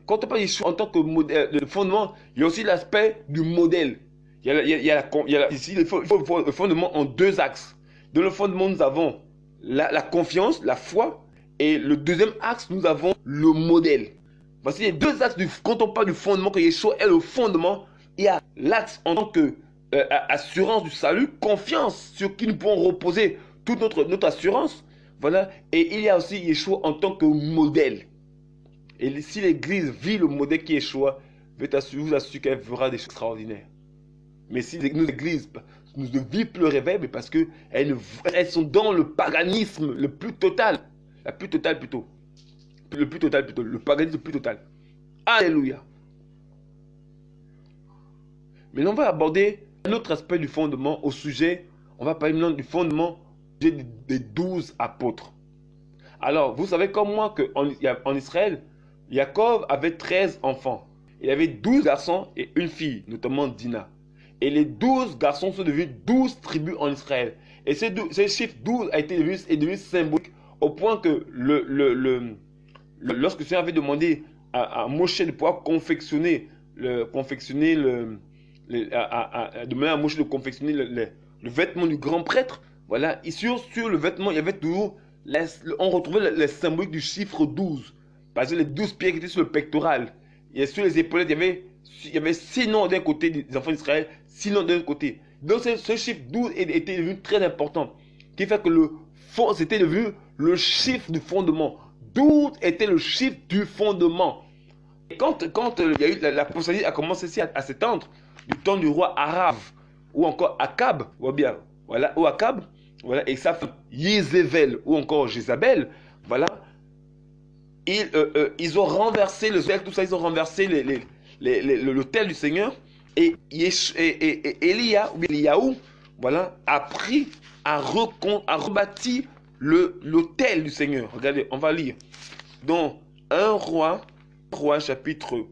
quand on parle de Yeshua en tant que modèle, le fondement, il y a aussi l'aspect du modèle. Il y a ici le fondement en deux axes. Dans le fondement, nous avons la confiance, la foi. Et le deuxième axe, nous avons le modèle. Voici les deux axes. Quand on parle du fondement, que Yeshua est le fondement, il y a l'axe en tant que assurance du salut, confiance sur qui nous pouvons reposer toute notre assurance. Voilà. Et il y a aussi Yeshua en tant que modèle. Et si l'Église vit le modèle qui est Yeshua, je vous assure qu'elle fera des choses extraordinaires. Mais si nos églises ne vivent plus le réveil, mais parce qu'elles sont dans le paganisme le plus total. Le plus total plutôt. Le paganisme le plus total. Alléluia. Maintenant, on va aborder un autre aspect du fondement au sujet. On va parler maintenant du fondement des 12 apôtres. Alors, vous savez comme moi qu'en Israël, Jacob avait 13 enfants. Il avait 12 garçons et une fille, notamment Dina. Et les 12 garçons sont devenus 12 tribus en Israël. Et ce chiffre 12 est devenu symbolique au point que lorsque le Seigneur avait demandé à Moshe de pouvoir confectionner demander à Moshe de confectionner le vêtement du grand prêtre, voilà, et sur le vêtement, il y avait toujours, on retrouvait les symboliques du chiffre 12, parce que les 12 pierres qui étaient sur le pectoral, et sur les épaulettes, il y avait 6 noms d'un côté des enfants d'Israël, 6 noms d'un côté. Donc ce chiffre 12 était devenu très important, qui fait que c'était devenu le chiffre du fondement. 12 était le chiffre du fondement. Et quand il y a eu la prospérité a commencé à s'étendre, du temps du roi Arav, ou encore Akab, voilà, ou Akab, voilà, et sa femme Yézével, ou encore Jézabel, voilà, ils ont renversé tout ça, ils ont renversé l'autel du Seigneur, et Eliaou, voilà, a rebâti l'autel du Seigneur. Regardez, on va lire. Donc, 1 roi chapitre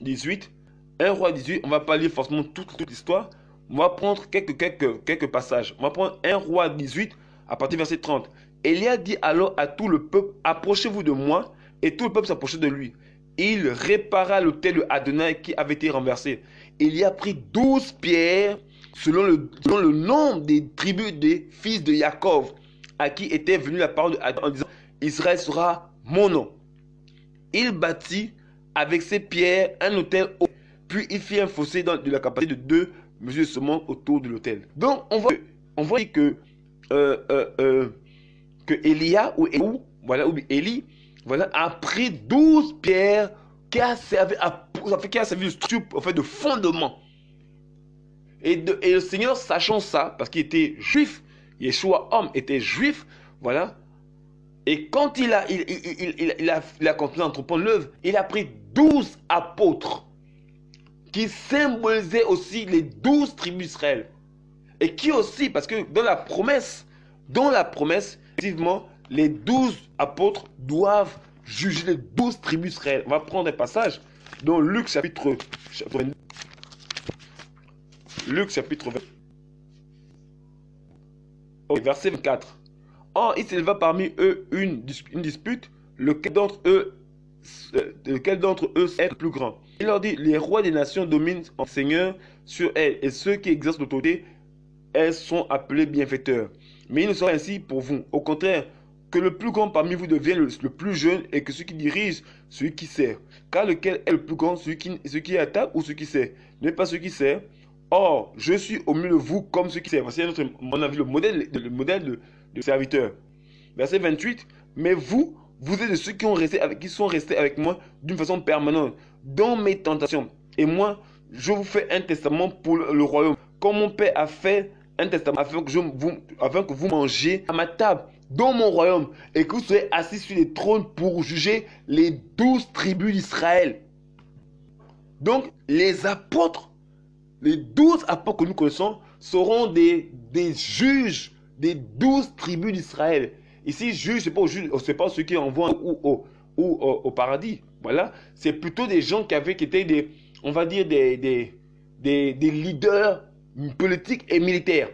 18, 1 roi 18, on ne va pas lire forcément toute l'histoire, on va prendre quelques passages. On va prendre 1 roi 18 à partir du verset 30. Élia dit alors à tout le peuple, approchez-vous de moi, et tout le peuple s'approchait de lui. Il répara l'autel de Adonai qui avait été renversé. Il y a pris 12 pierres selon le nombre des tribus des fils de Jacob, à qui était venue la parole de Adonai en disant, Israël sera mon nom. Il bâtit avec ses pierres un autel haut, puis il fit un fossé de la capacité de 2 mesures seulement autour de l'autel. Donc on voit que Elia ou Élie, voilà, a pris 12 pierres qui a servi de structure, en fait, de fondement. Et le Seigneur, sachant ça, parce qu'il était juif, Yeshua homme était juif, voilà. Et quand il a continué à entreprendre l'œuvre, il a pris 12 apôtres qui symbolisaient aussi les 12 tribus d'Israël. Et qui aussi, parce que dans la promesse, effectivement, les 12 apôtres doivent juger les 12 tribus d'Israël. On va prendre un passage dans Luc chapitre 22. Luc chapitre 20. Verset 24. Or, il s'éleva parmi eux une dispute, lequel d'entre eux est le plus grand. Il leur dit, les rois des nations dominent en seigneur sur elles, et ceux qui exercent l'autorité, elles sont appelés bienfaiteurs. Mais il ne sera ainsi pour vous. Au contraire, que le plus grand parmi vous devienne le plus jeune, et que celui qui dirige, celui qui sert. Car lequel est le plus grand, celui qui attaque ou celui qui sert? Ne pas celui qui sert. Or, je suis au milieu de vous comme celui qui sert. Voici mon avis, le modèle de serviteur. Verset 28. Mais vous êtes de ceux qui sont restés avec moi d'une façon permanente dans mes tentations. Et moi, je vous fais un testament pour le royaume. Comme mon père a fait un testament afin que vous mangiez à ma table dans mon royaume et que vous soyez assis sur les trônes pour juger les 12 tribus d'Israël. Donc, les apôtres, les 12 apôtres que nous connaissons seront des juges des 12 tribus d'Israël. Ici, juge, c'est pas ceux qui envoient au paradis. Voilà. C'est plutôt des gens qui étaient on va dire, des leaders politiques et militaires.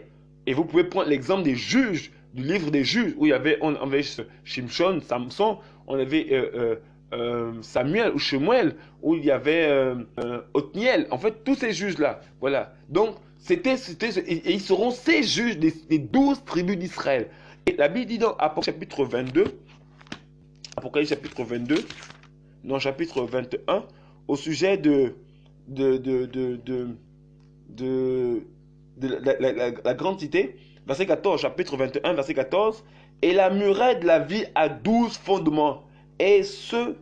Et vous pouvez prendre l'exemple des juges, du livre des juges, où on avait Shimshon, Samson, on avait Samuel ou Shemuel, où il y avait Othniel. En fait, tous ces juges-là. Voilà. Donc, et ils seront ces juges des 12 tribus d'Israël. Et la Bible dit dans Apocalypse chapitre 22, non, chapitre 21, au sujet de la grande cité, verset 14, chapitre 21, verset 14, et la muraille de la ville a 12 fondements, et sur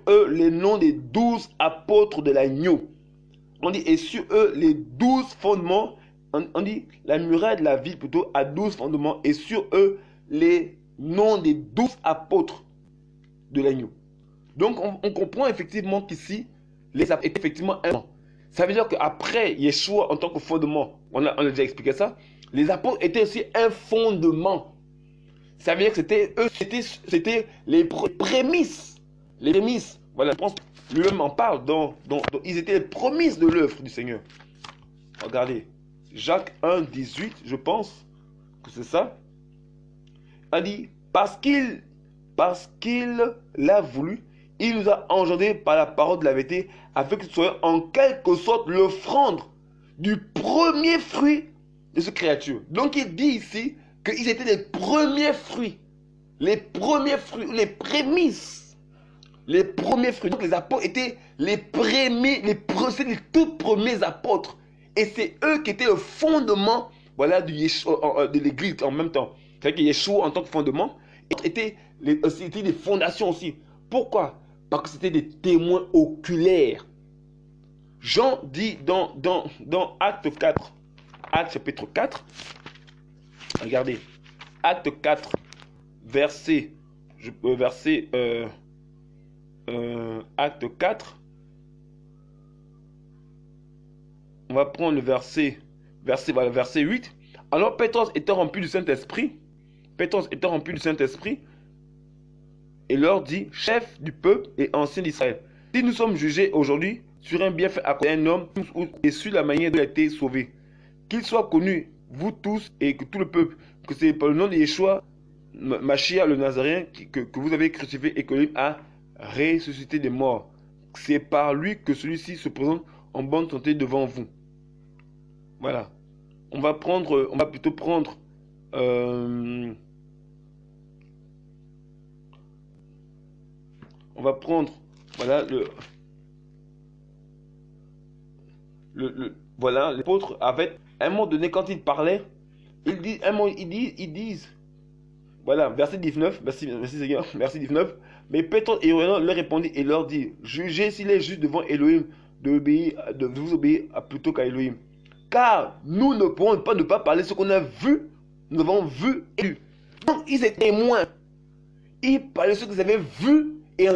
eux les noms des 12 apôtres de l'agneau. On dit, et sur eux les 12 fondements, on dit, la muraille de la ville plutôt a 12 fondements, et sur eux les noms des 12 apôtres de l'agneau. Donc on comprend effectivement qu'ici, les apôtres étaient effectivement un. Ça veut dire qu'après Yeshua en tant que fondement, on a déjà expliqué ça, les apôtres étaient aussi un fondement. Ça veut dire que c'était les prémices. Les prémices. Voilà, je pense que lui-même en parle. Ils étaient les prémices de l'œuvre du Seigneur. Regardez, Jacques 1, 18, je pense que c'est ça. Il dit, parce qu'il parce qu'il l'a voulu, il nous a engendré par la parole de la vérité, afin que ce soit en quelque sorte l'offrande du premier fruit de cette créature. Donc il dit ici qu'ils étaient les premiers fruits, les prémices, les premiers fruits. Donc les apôtres étaient les tout premiers apôtres. Et c'est eux qui étaient le fondement, voilà, de l'église en même temps. C'est-à-dire que Yeshua en tant que fondement était des fondations aussi. Pourquoi? Parce que c'était des témoins oculaires. Jean dit dans Acte 4, Acte chapitre 4, regardez, Acte 4, Acte 4, on va prendre le verset 8. Alors Pétros était rempli du Saint-Esprit, et leur dit, chef du peuple et ancien d'Israël, si nous sommes jugés aujourd'hui sur un bienfait accordé à un homme et sur la manière dont il a été sauvé, qu'il soit connu, vous tous et que tout le peuple, que c'est par le nom de Yeshua, Mashiach le Nazaréen, que vous avez crucifié et que lui a ressuscité des morts. C'est par lui que celui-ci se présente en bonne santé devant vous. Voilà. On va plutôt prendre voilà voilà, l'apôtre avait à un moment donné quand il parlait, ils disent voilà, verset 19, merci Seigneur, verset 19. Mais Pétros et Renan leur répondit et leur dit, jugez s'il est juste devant Elohim de vous obéir plutôt qu'à Elohim. Car nous ne pourrons pas ne pas parler ce qu'on a vu, nous avons vu et lu. Donc ils étaient témoins. Ils parlaient ce qu'ils avaient vu et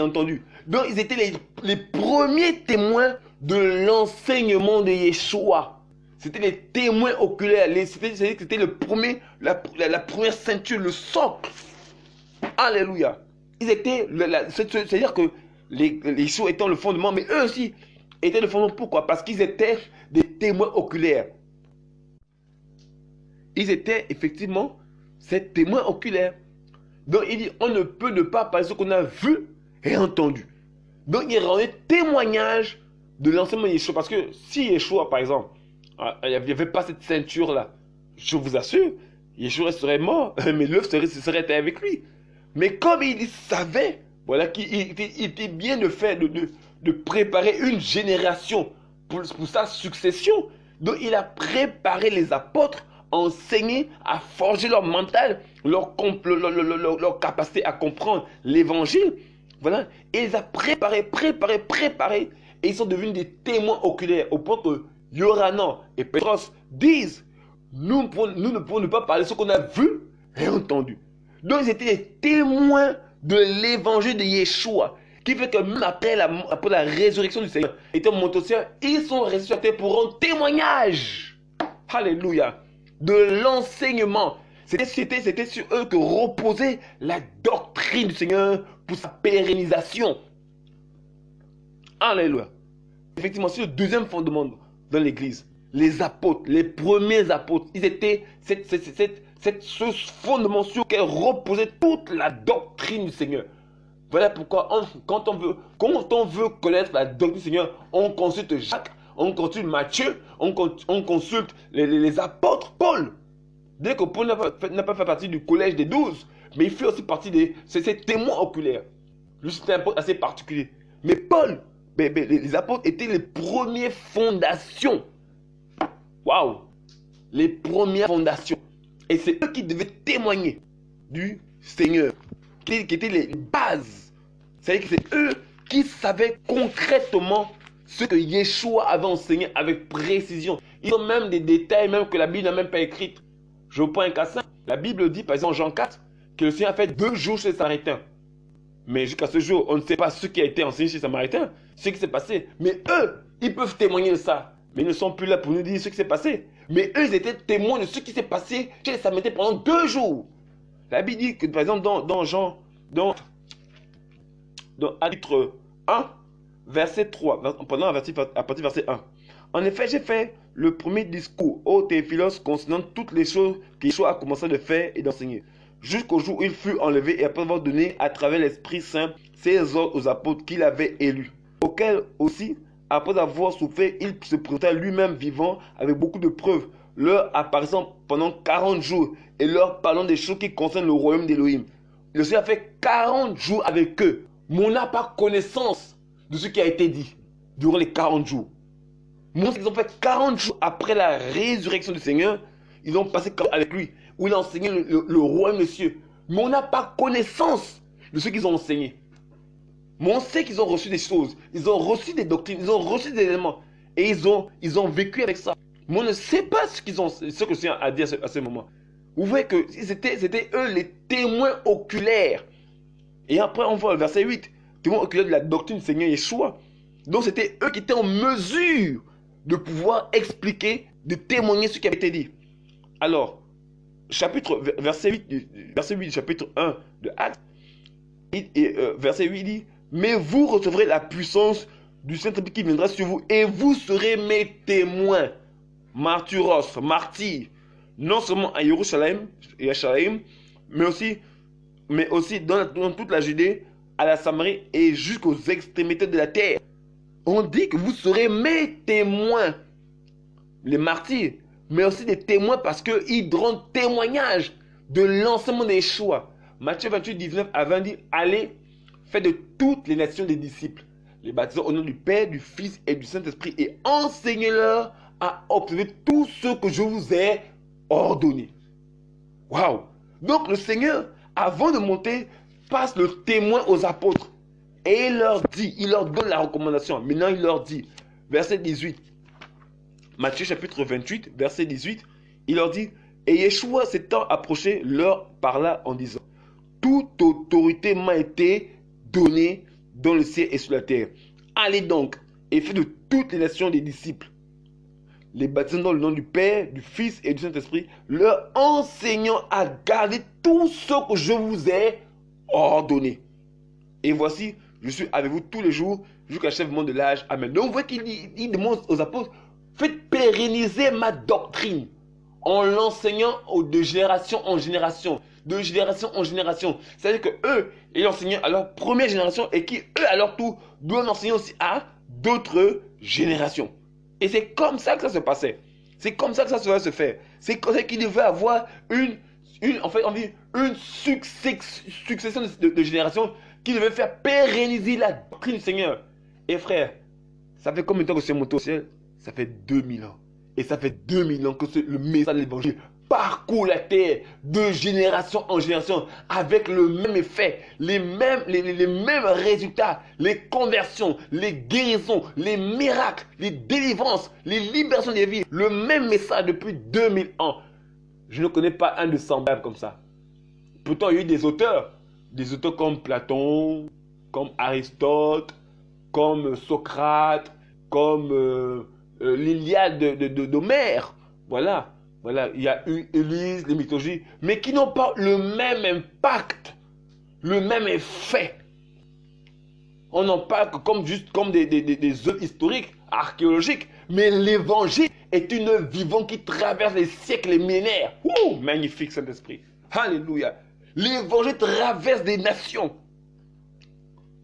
entendu. Donc ils étaient les premiers témoins de l'enseignement de Yeshua. C'était les témoins oculaires. C'était la première ceinture, le socle. Alléluia. Ils étaient, c'est-à-dire que les choses étant le fondement, mais eux aussi étaient le fondement. Pourquoi? Parce qu'ils étaient des témoins oculaires. Ils étaient effectivement ces témoins oculaires. Donc il dit, on ne peut ne pas parler de ce qu'on a vu et entendu. Donc il rendait témoignage de l'enseignement de Yeshua. Parce que si Yeshua, par exemple, il n'y avait pas cette ceinture-là, je vous assure, Yeshua serait mort, mais l'œuvre serait été avec lui. Mais comme il savait, voilà, qu'il était bien de faire, de préparer une génération pour sa succession, donc il a préparé les apôtres, enseigné, à forger leur mental, leur capacité à comprendre l'évangile. Voilà, et il les a préparés, et ils sont devenus des témoins oculaires, au point que Yoranan et Pétros disent, nous ne pouvons pas parler de ce qu'on a vu et entendu. Donc ils étaient les témoins de l'évangile de Yeshua, qui fait que même après la résurrection du Seigneur, étant montés au ciel, ils sont ressuscités pour rendre témoignage. Alléluia. De l'enseignement. C'était sur eux que reposait la doctrine du Seigneur pour sa pérennisation. Alléluia. Effectivement, c'est le deuxième fondement dans l'église. Les apôtres, les premiers apôtres, ils étaient ce fondement sur lequel reposait toute la doctrine du Seigneur. Voilà pourquoi quand on veut connaître la doctrine du Seigneur, on consulte Jacques, on consulte Matthieu, on consulte les apôtres, Paul. Dès que Paul n'a pas fait partie du collège des 12, mais il fait aussi partie de ces témoins oculaires. Lui, c'était un apôtre assez particulier. Mais Paul, les apôtres étaient les premières fondations. Waouh! Les premières fondations. Et c'est eux qui devaient témoigner du Seigneur, qui étaient les bases. C'est-à-dire que c'est eux qui savaient concrètement ce que Yeshua avait enseigné avec précision. Ils ont même des détails même que la Bible n'a même pas écrits. Je vous prends un cas simple. La Bible dit, par exemple, Jean 4, que le Seigneur a fait 2 jours chez les Samaritains. Mais jusqu'à ce jour, on ne sait pas ce qui a été enseigné chez les Samaritains, ce qui s'est passé. Mais eux, ils peuvent témoigner de ça. Mais ils ne sont plus là pour nous dire ce qui s'est passé. Mais eux, ils étaient témoins de ce qui s'est passé chez les Samaritains pendant 2 jours. La Bible dit que, par exemple, dans Jean, dans chapitre 1, verset 3, à partir du verset 1. En effet, j'ai fait le premier discours au Théophilos concernant toutes les choses que Yeshua a commencé de faire et d'enseigner. jusqu'au jour où il fut enlevé et après avoir donné à travers l'Esprit Saint ses ordres aux apôtres qu'il avait élus, auxquels aussi, après avoir souffert, il se présenta lui-même vivant avec beaucoup de preuves, leur apparaissant pendant 40 jours et leur parlant des choses qui concernent le royaume d'Élohim. Le Seigneur a fait 40 jours avec eux, mais on n'a pas connaissance de ce qui a été dit durant les 40 jours. Moi, ils ont fait 40 jours après la résurrection du Seigneur, ils ont passé 40 jours avec lui, où il a enseigné le royaume des cieux. Mais on n'a pas connaissance de ce qu'ils ont enseigné. Mais on sait qu'ils ont reçu des choses, ils ont reçu des doctrines, ils ont reçu des éléments. Et ils ont vécu avec ça. Mais on ne sait pas ce que le Seigneur a dit à ce moment. Vous voyez que c'était eux les témoins oculaires. Et après on voit le verset 8, témoins oculaires de la doctrine du Seigneur Yeshua. Donc c'était eux qui étaient en mesure de pouvoir expliquer, de témoigner ce qui avait été dit. Alors, verset 8 du chapitre 1 de Actes, verset 8 dit, mais vous recevrez la puissance du Saint-Esprit qui viendra sur vous et vous serez mes témoins, martyros, martyrs, non seulement à Jérusalem, mais aussi dans toute la Judée, à la Samarie et jusqu'aux extrémités de la terre. On dit que vous serez mes témoins, les martyrs, mais aussi des témoins parce qu'ils rendent témoignage de l'enseignement des Yeshua. Matthieu 28, 19 à 20 dit, allez, faites de toutes les nations des disciples, les baptisant au nom du Père, du Fils et du Saint-Esprit, et enseignez-leur à observer tout ce que je vous ai ordonné. Waouh! Donc le Seigneur, avant de monter, passe le témoin aux apôtres. Et il leur dit, il leur donne la recommandation. Maintenant, il leur dit, verset 18, Matthieu chapitre 28, verset 18, il leur dit, et Yeshua s'étant approché, leur parla en disant, toute autorité m'a été donnée dans le ciel et sur la terre. Allez donc et faites de toutes les nations des disciples, les baptisant dans le nom du Père, du Fils et du Saint-Esprit, leur enseignant à garder tout ce que je vous ai ordonné. Et voici, je suis avec vous tous les jours jusqu'à l'achèvement de l'âge. Amen. Donc vous voyez qu'il demande aux apôtres, faites pérenniser ma doctrine en l'enseignant de génération en génération. De génération en génération. C'est-à-dire que eux, ils enseignaient à leur première génération et qui, eux, à leur tour, doivent enseigner aussi à d'autres générations. Et c'est comme ça que ça se passait. C'est comme ça que ça devait se faire. C'est comme ça qu'il devait avoir une succession de générations qui devait faire pérenniser la doctrine du Seigneur. Et frère, ça fait combien de temps que c'est monté au ciel? Ça fait 2000 ans. Et ça fait 2000 ans que le message de l'évangile parcourt la terre de génération en génération avec le même effet, les mêmes résultats, les conversions, les guérisons, les miracles, les délivrances, les libérations des vies, le même message depuis 2000 ans. Je ne connais pas un de semblable comme ça. Pourtant, il y a eu des auteurs comme Platon, comme Aristote, comme Socrate, comme l'Iliade d'Homère. Voilà, il y a eu Élise, les mythologies, mais qui n'ont pas le même impact, le même effet. On n'en parle que comme des œuvres historiques, archéologiques, mais l'évangile est une œuvre vivante qui traverse les siècles et les millénaires. Ouh, magnifique Saint-Esprit. Alléluia. L'évangile traverse des nations.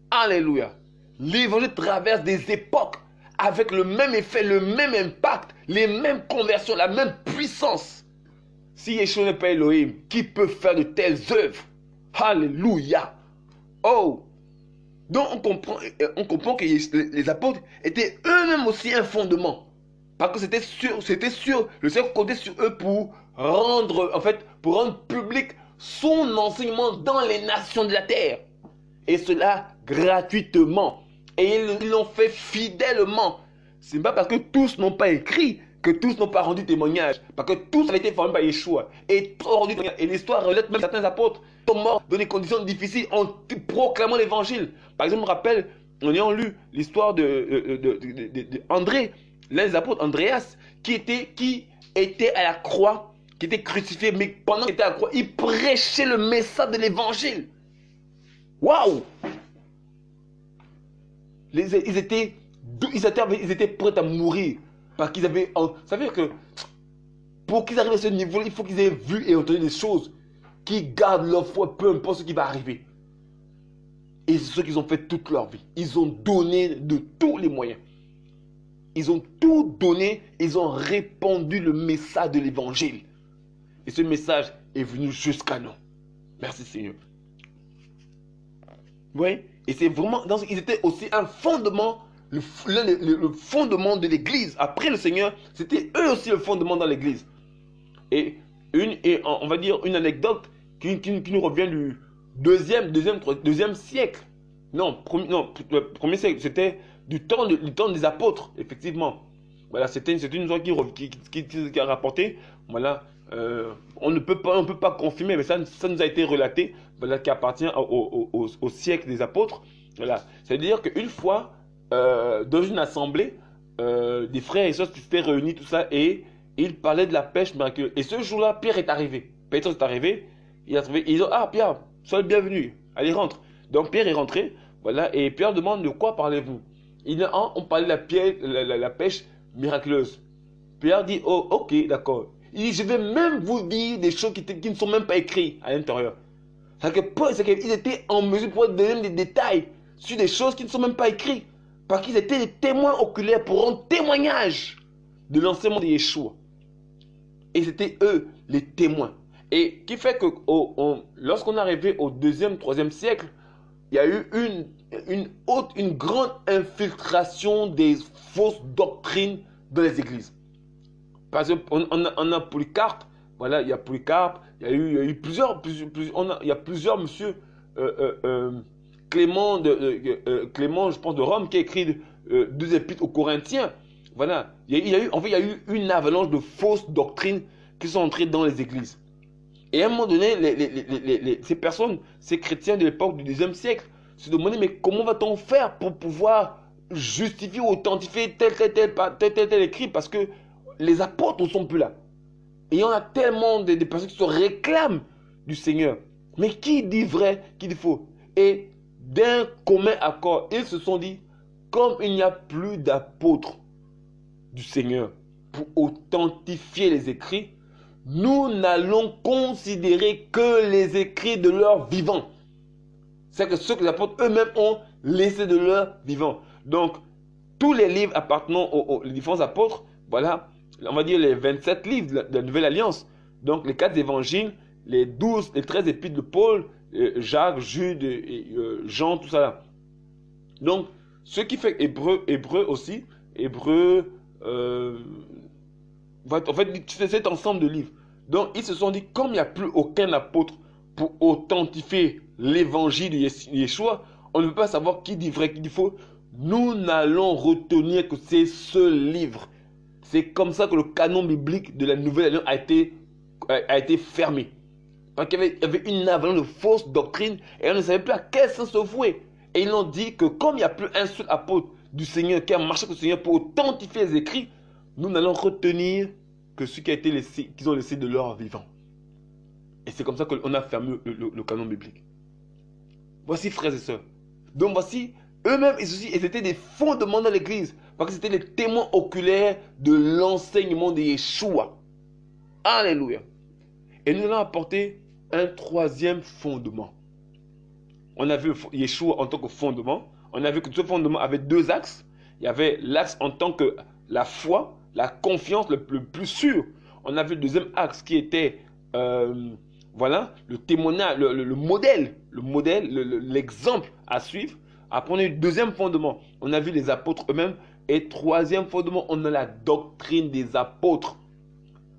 Alléluia. L'évangile traverse des époques avec le même effet, le même impact, les mêmes conversions, la même puissance. Si Yeshua n'est pas Elohim, qui peut faire de telles œuvres? Alléluia. Oh. Donc on comprend que les apôtres étaient eux-mêmes aussi un fondement. Parce que c'était sûr, le Seigneur comptait sur eux pour rendre public son enseignement dans les nations de la terre. Et cela gratuitement. Et ils l'ont fait fidèlement. Ce n'est pas parce que tous n'ont pas écrit que tous n'ont pas rendu témoignage. Parce que tous avaient été formés par Yeshua. Et rendu témoignage. Et l'histoire relève même certains apôtres sont morts dans des conditions difficiles en proclamant l'évangile. Par exemple, je me rappelle, en ayant lu l'histoire d'André, l'un des apôtres, Andréas, qui était à la croix, qui était crucifié, mais pendant qu'il était à la croix, il prêchait le message de l'évangile. Waouh! Ils étaient prêts à mourir parce qu'ils avaient... Ça veut dire que pour qu'ils arrivent à ce niveau, il faut qu'ils aient vu et entendu des choses qui gardent leur foi, peu importe ce qui va arriver. Et c'est ce qu'ils ont fait toute leur vie. Ils ont donné de tous les moyens. Ils ont tout donné, ils ont répandu le message de l'évangile. Et ce message est venu jusqu'à nous. Merci Seigneur. Vous voyez? Et c'est vraiment, ils étaient aussi un fondement, le fondement de l'église. Après le Seigneur, c'était eux aussi le fondement dans l'église. Et on va dire une anecdote qui nous revient du deuxième siècle. Non, le premier siècle, c'était du temps des apôtres, effectivement. Voilà, c'était une histoire qui a rapporté. Voilà, on ne peut pas confirmer, mais ça nous a été relaté, voilà, qui appartient au siècle des apôtres. Voilà, c'est-à-dire qu'une fois, dans une assemblée, des frères et sœurs qui s'étaient réunis, tout ça, et ils parlaient de la pêche miraculeuse. Et ce jour-là, Pierre est arrivé. Pétrus est arrivé. Il a trouvé. Ils ont, ah Pierre, sois le bienvenu. Allez, rentre. Donc Pierre est rentré. Voilà. Et Pierre demande de quoi parlez-vous. On parlait de la pêche miraculeuse. Pierre dit, oh, ok, d'accord. Il dit, je vais même vous dire des choses qui ne sont même pas écrites à l'intérieur. C'est qu'ils étaient en mesure pour donner des détails sur des choses qui ne sont même pas écrites. Parce qu'ils étaient des témoins oculaires pour rendre témoignage de l'enseignement de Yeshua. Et c'était eux les témoins. Et qui fait que lorsqu'on est arrivé au 2e, 3e siècle, il y a eu une grande infiltration des fausses doctrines dans les églises. Parce qu'on a Polycarpe, voilà, il y a Polycarpe, il y a eu plusieurs monsieur Clément, je pense de Rome, qui a écrit 2 épîtres aux Corinthiens. Voilà, il y a eu une avalanche de fausses doctrines qui sont entrées dans les églises. Et à un moment donné, ces personnes, ces chrétiens de l'époque du 2e siècle, se demandaient, mais comment va-t-on faire pour pouvoir justifier ou authentifier tel écrit, parce que les apôtres ne sont plus là. Et il y en a tellement de personnes qui se réclament du Seigneur. Mais qui dit vrai, qui dit faux? Et d'un commun accord, ils se sont dit, comme il n'y a plus d'apôtres du Seigneur pour authentifier les écrits, nous n'allons considérer que les écrits de leur vivant. C'est que ce que les apôtres eux-mêmes ont laissé de leur vivant. Donc, tous les livres appartenant aux différents apôtres, voilà, on va dire les 27 livres de la Nouvelle Alliance, donc les 4 évangiles, les 13 épîtres de Paul, Jacques, Jude, Jean, tout ça là. Donc, ce qui fait Hébreu aussi, Hébreu, en fait, c'est cet ensemble de livres. Donc, ils se sont dit, comme il n'y a plus aucun apôtre pour authentifier l'évangile de Yeshua, on ne peut pas savoir qui dit vrai, qui dit faux. Nous n'allons retenir que c'est ce livre. C'est comme ça que le canon biblique de la Nouvelle Alliance a été fermé. Parce qu'il y avait une avalanche de fausses doctrines et on ne savait plus à quel sens se vouer. Et ils ont dit que comme il n'y a plus un seul apôtre du Seigneur qui a marché avec le Seigneur pour authentifier les écrits, nous n'allons retenir que ce qui a été laissé, qu'ils ont laissé de leur vivant. Et c'est comme ça qu'on a fermé le canon biblique. Voici, frères et sœurs. Donc voici, eux-mêmes, ils étaient des fondements dans l'église. Parce que c'était les témoins oculaires de l'enseignement de Yeshua. Alléluia. Et nous allons apporter un 3e fondement. On a vu Yeshua en tant que fondement. On a vu que ce fondement avait 2 axes. Il y avait l'axe en tant que la foi, la confiance le plus sûr. On a vu le 2e axe qui était voilà, le témoignage, le modèle, l'exemple à suivre. Après, on a eu le 2e fondement. On a vu les apôtres eux-mêmes. Et 3e fondement, on a la doctrine des apôtres.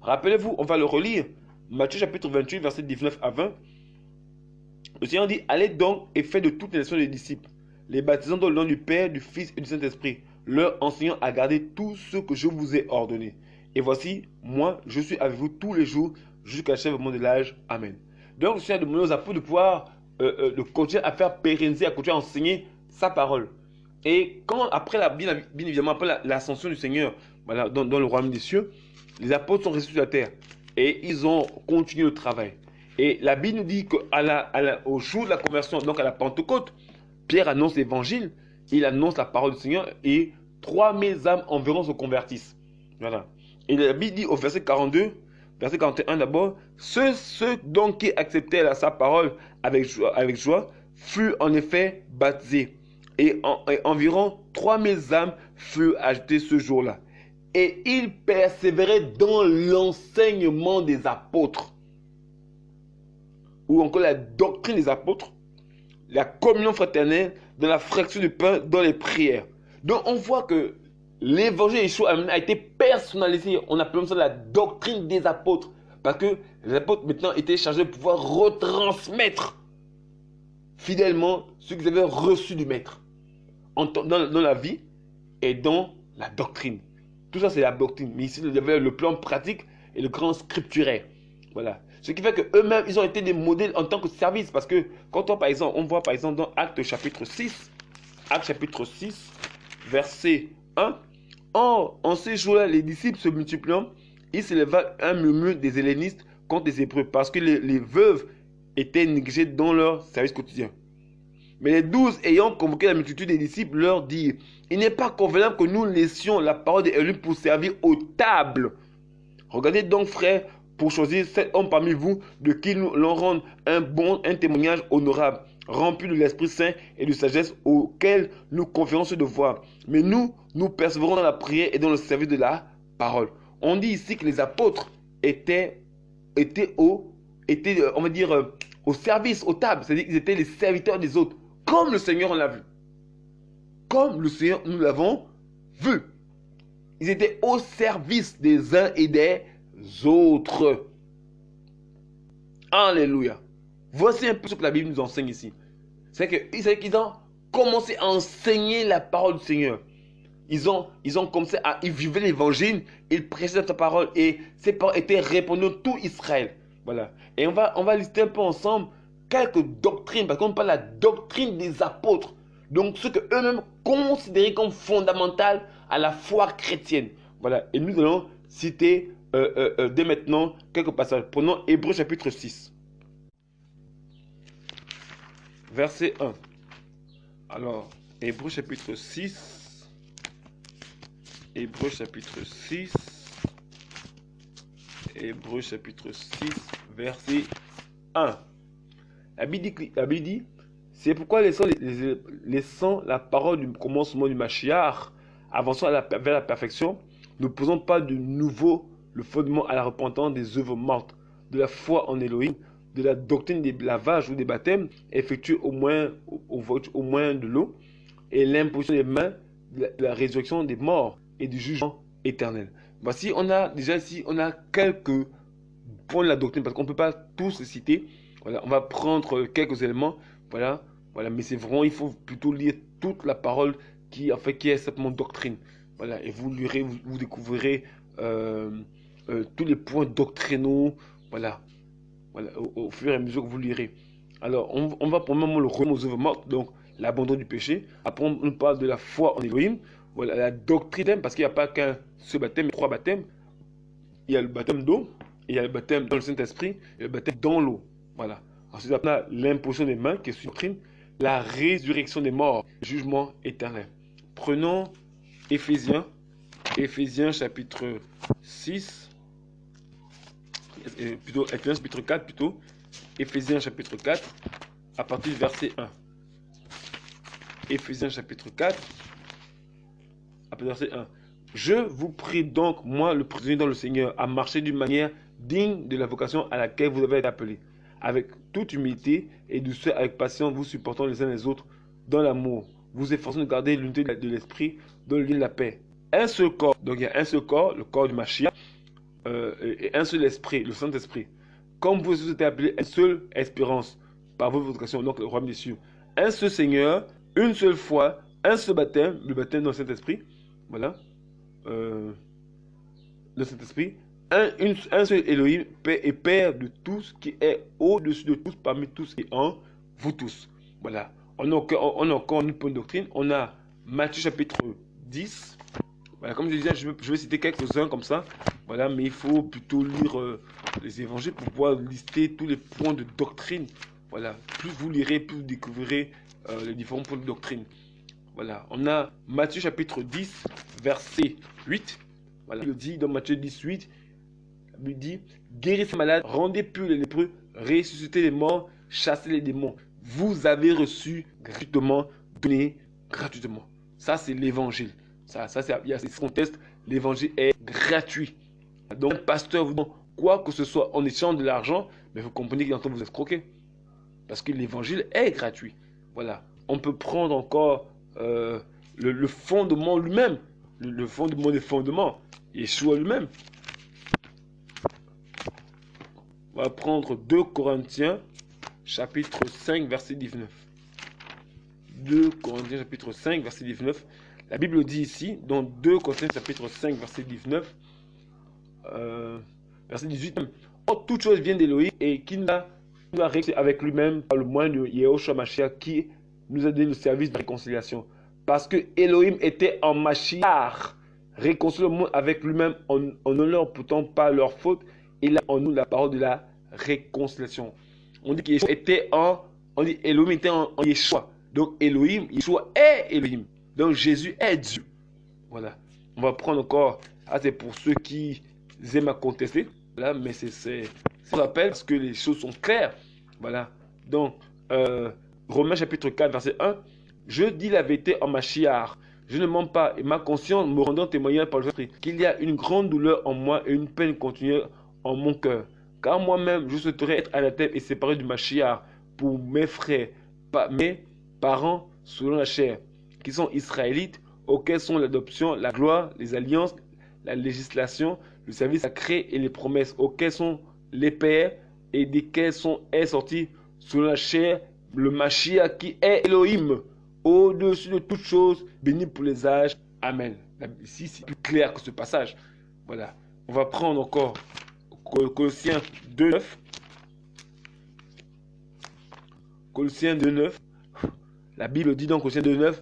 Rappelez-vous, on va le relire. Matthieu chapitre 28, verset 19 à 20. Le Seigneur dit, allez donc et faites de toutes les nations des disciples, les baptisant dans le nom du Père, du Fils et du Saint-Esprit, leur enseignant à garder tout ce que je vous ai ordonné. Et voici, moi, je suis avec vous tous les jours, jusqu'à l'achèvement de l'âge. Amen. Donc, le Seigneur a demandé aux apôtres de pouvoir de continuer à faire pérenniser, à continuer à enseigner sa parole. Et quand, bien évidemment, après l'ascension du Seigneur, voilà, dans le royaume des cieux, les apôtres sont restés sur la terre. Et ils ont continué le travail. Et la Bible nous dit qu'au jour de la conversion, donc à la Pentecôte, Pierre annonce l'évangile, il annonce la parole du Seigneur et 3000 âmes environ se convertissent. Voilà. Et la Bible dit au verset 42, verset 41 d'abord. Ceux donc qui acceptèrent sa parole avec joie furent en effet baptisés. Et environ 3000 âmes furent ajoutées ce jour-là. Et ils persévéraient dans l'enseignement des apôtres. Ou encore la doctrine des apôtres, la communion fraternelle, dans la fraction du pain, dans les prières. Donc on voit que l'évangile de Yeshua a été personnalisé. On appelle ça la doctrine des apôtres. Parce que les apôtres maintenant étaient chargés de pouvoir retransmettre fidèlement ce qu'ils avaient reçu du maître. Dans la vie et dans la doctrine. Tout ça c'est la doctrine. Mais ici il y avait le plan pratique et le grand scripturaire. Voilà. Ce qui fait qu'eux-mêmes, ils ont été des modèles en tant que service. Parce que quand on voit par exemple dans Actes chapitre 6, verset 1, or, en ces jours-là, les disciples se multipliant, il s'éleva un murmure des hellénistes contre les Hébreux, parce que les veuves étaient négligées dans leur service quotidien. Mais les 12 ayant convoqué la multitude des disciples leur dirent, il n'est pas convenable que nous laissions la parole des élus pour servir aux tables. Regardez donc, frères, pour choisir 7 hommes parmi vous, de qui nous l'on rende un témoignage honorable, rempli de l'Esprit Saint et de sagesse, auquel nous confions ce devoir. Mais nous persévérons dans la prière et dans le service de la parole. On dit ici que les apôtres étaient au service, aux tables, c'est-à-dire qu'ils étaient les serviteurs des autres, comme le Seigneur on l'a vu. Comme le Seigneur nous l'avons vu. Ils étaient au service des uns et des autres. Alléluia. Voici un peu ce que la Bible nous enseigne ici. C'est qu'ils ont commencé à enseigner la parole du Seigneur. Ils ont commencé ils vivaient l'évangile, ils prêchaient sa parole et ces paroles étaient répandues dans tout Israël. Voilà. Et on va lister un peu ensemble quelques doctrines, parce qu'on parle de la doctrine des apôtres. Donc ce que eux-mêmes considéraient comme fondamental à la foi chrétienne. Voilà. Et nous allons citer dès maintenant quelques passages. Prenons Hébreux chapitre 6. Verset 1. Alors, Hébreux chapitre 6. Hébreux chapitre 6. Hébreux chapitre 6, verset 1. La Bible dit, c'est pourquoi laissant la parole du commencement du Mashiach, avançant vers la perfection, ne posons pas de nouveau le fondement à la repentance des œuvres mortes, de la foi en Elohim, de la doctrine des lavages ou des baptêmes, effectués au moins de l'eau, et l'imposition des mains, de la résurrection des morts et du jugement éternel. Voici, on a déjà ici, on a quelques points de la doctrine, parce qu'on ne peut pas tous les citer. Voilà, on va prendre quelques éléments. Voilà, mais c'est vraiment, il faut plutôt lire toute la parole qui est simplement doctrine. Voilà, et vous lirez, vous découvrirez tous les points doctrinaux. Voilà, au fur et à mesure que vous lirez. Alors, on va pour le moment le remettre aux œuvres mortes, donc l'abandon du péché. Après, on parle de la foi en Elohim. Voilà, la doctrine, parce qu'il n'y a pas qu'un seul baptême, il y a 3 baptêmes. Il y a le baptême d'eau, il y a le baptême dans le Saint-Esprit, et le baptême dans l'eau. Voilà. Ensuite, on a l'imposition des mains, qui est une doctrine, la résurrection des morts, le jugement éternel. Prenons Éphésiens chapitre 6, plutôt Éphésiens chapitre 4, plutôt. Éphésiens chapitre 4, à partir du verset 1. Éphésiens chapitre 4, à partir du verset 1. Je vous prie donc, moi, le prisonnier dans le Seigneur, à marcher d'une manière digne de la vocation à laquelle vous avez été appelés, avec toute humilité et douceur, avec patience, vous supportant les uns les autres dans l'amour, vous efforçant de garder l'unité de l'esprit dans le lien de la paix. Un seul corps, donc il y a un seul corps, le corps du Mashiach, et un seul esprit, le Saint-Esprit. Comme vous avez été appelés, une seule espérance par votre vocation, donc le royaume des cieux. Un seul Seigneur, une seule foi, un seul baptême, le baptême dans le Saint-Esprit. Voilà. Le Saint-Esprit, un seul Elohim, Père et Père de tous, qui est au-dessus de tous, parmi tous et en vous tous. Voilà. On a encore une bonne doctrine. On a Matthieu chapitre 10. Voilà, comme je disais, je vais citer quelques-uns comme ça. Voilà, mais il faut plutôt lire les évangiles pour pouvoir lister tous les points de doctrine. Voilà. Plus vous lirez, plus vous découvrirez les différents points de doctrine. Voilà, on a Matthieu chapitre 10, verset 8. Voilà, il dit dans Matthieu 10, 8, La Bible dit, guérissez les malades, rendez purs les lépreux, ressuscitez les morts, chassez les démons. Vous avez reçu gratuitement, donné gratuitement. Ça, c'est l'évangile. Il y a ce contexte, l'évangile est gratuit. Donc, un pasteur vous donne quoi que ce soit en échange de l'argent, mais vous comprenez qu'il est en train de vous escroquer. Parce que l'évangile est gratuit. Voilà. On peut prendre encore le fondement lui-même. Le fondement des fondements. Yeshua lui-même. On va prendre 2 Corinthiens, chapitre 5, verset 19. 2 Corinthiens, chapitre 5, verset 19. La Bible dit ici, dans 2 Corinthiens, chapitre 5, verset 19, verset 18. Or, toute chose vient d'Élohim et qui nous a réussi avec lui-même par le moyen de Yehoshua Mashiach qui nous a donné le service de réconciliation. Parce que Elohim était en Mashiach, réconcilié le monde avec lui-même en ne leur imputant pas leur faute. Il a en nous la parole de la réconciliation. On dit qu'Yeshua était on dit Elohim était en Yeshua. Donc Elohim, Yeshua est Elohim. Donc Jésus est Dieu. Voilà. On va prendre encore, c'est pour ceux qui aiment à contester. Là, mais c'est on rappelle parce que les choses sont claires. Voilà. Donc, Romains chapitre 4, verset 1. Je dis la vérité en Mashiach. Je ne mens pas et ma conscience me rendant témoignage par le Esprit qu'il y a une grande douleur en moi et une peine continuelle en mon cœur. Car moi-même, je souhaiterais être anathème et séparé du Mashiach pour mes frères, mes parents selon la chair, qui sont israélites, auxquels sont l'adoption, la gloire, les alliances, la législation, le service sacré et les promesses, auxquels sont les pères et desquels est sorti selon la chair le Mashiach qui est Elohim, au-dessus de toutes choses, béni pour les âges. Amen. Ici, c'est plus clair que ce passage. Voilà. On va prendre encore Colossiens 2.9. Colossiens 2.9. La Bible dit dans Colossiens 2.9,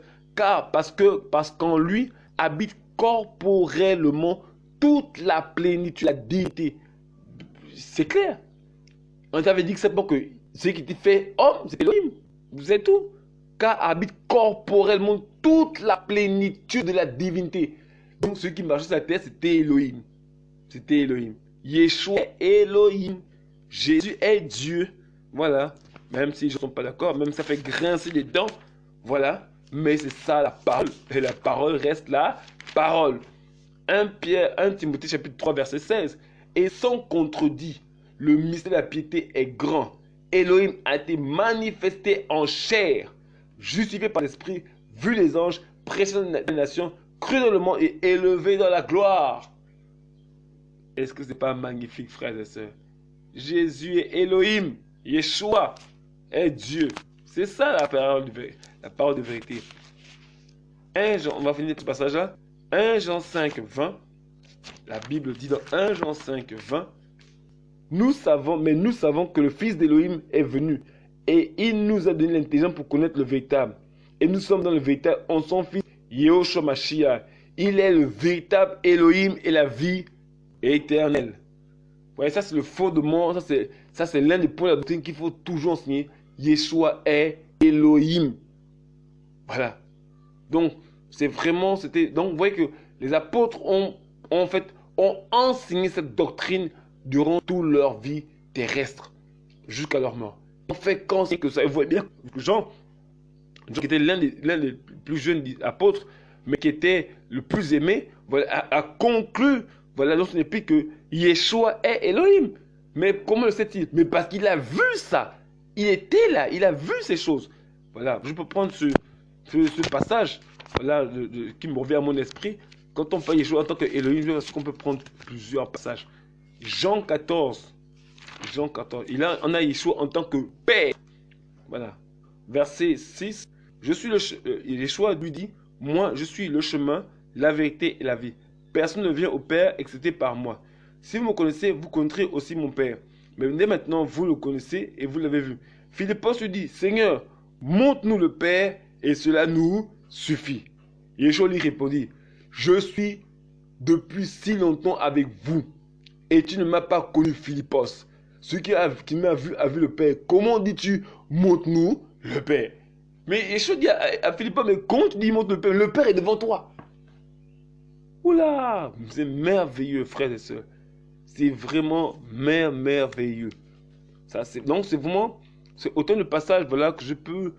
parce qu'en lui habite corporellement toute la plénitude, la divinité. C'est clair. On t'avait dit que c'est pour que ce qui t'est fait homme, c'est Elohim. Vous savez tout. Car habite corporellement toute la plénitude de la divinité. Donc ce qui marchait sur la terre, c'était Elohim. C'était Elohim. Yeshua est Elohim. Jésus est Dieu. Voilà. Même si je ne suis pas d'accord, même si ça fait grincer les dents. Voilà. Mais c'est ça la parole. Et la parole reste la parole. 1 Timothée chapitre 3 verset 16. Et sans contredit, le mystère de la piété est grand. Elohim a été manifesté en chair, justifié par l'Esprit, vu les anges, prêché dans les nations, cru dans le monde et élevé dans la gloire. Est-ce que ce n'est pas magnifique, frères et sœurs? Jésus est Elohim. Yeshua est Dieu. C'est ça la parole de vérité. On va finir ce passage-là. 1 Jean 5, 20. La Bible dit dans 1 Jean 5, 20. Nous savons que le Fils d'Elohim est venu et il nous a donné l'intelligence pour connaître le véritable. Et nous sommes dans le véritable en son Fils, Yehoshua Mashiach. Il est le véritable Elohim et la vie éternelle. Vous voyez, ça c'est le fondement, ça c'est l'un des points de la doctrine qu'il faut toujours enseigner. Yeshua est Elohim. Voilà. Donc, donc vous voyez que les apôtres ont enseigné cette doctrine durant toute leur vie terrestre, jusqu'à leur mort. On fait qu'enseigner que ça. Vous voyez bien que Jean qui était l'un des plus jeunes apôtres, mais qui était le plus aimé, voilà, a conclu dans son épître que Yeshua est Elohim. Mais comment le sait-il? Mais parce qu'il a vu ça. Il était là, il a vu ces choses. Voilà, je peux prendre ce passage voilà, qui me revient à mon esprit. Quand on fait Yeshua en tant qu'Elohim, est-ce qu'on peut prendre plusieurs passages? Jean 14. Et là, on a Yeshua en tant que Père. Voilà. Verset 6. Yeshua lui dit, moi, je suis le chemin, la vérité et la vie. Personne ne vient au Père excepté par moi. Si vous me connaissez, vous connaîtrez aussi mon Père. Mais dès maintenant, vous le connaissez et vous l'avez vu. Philippos lui dit, Seigneur, montre-nous le Père et cela nous suffit. Yeshua lui répondit, je suis depuis si longtemps avec vous et tu ne m'as pas connu, Philippos. Celui qui m'a vu a vu le Père. Comment dis-tu, montre-nous le Père? Mais Yeshua dit à Philippos, mais comment tu dis, montre le Père? Le Père est devant toi. Oula, c'est merveilleux, frères et sœurs. C'est vraiment merveilleux. Donc c'est vraiment, c'est autant de passages voilà, que je peux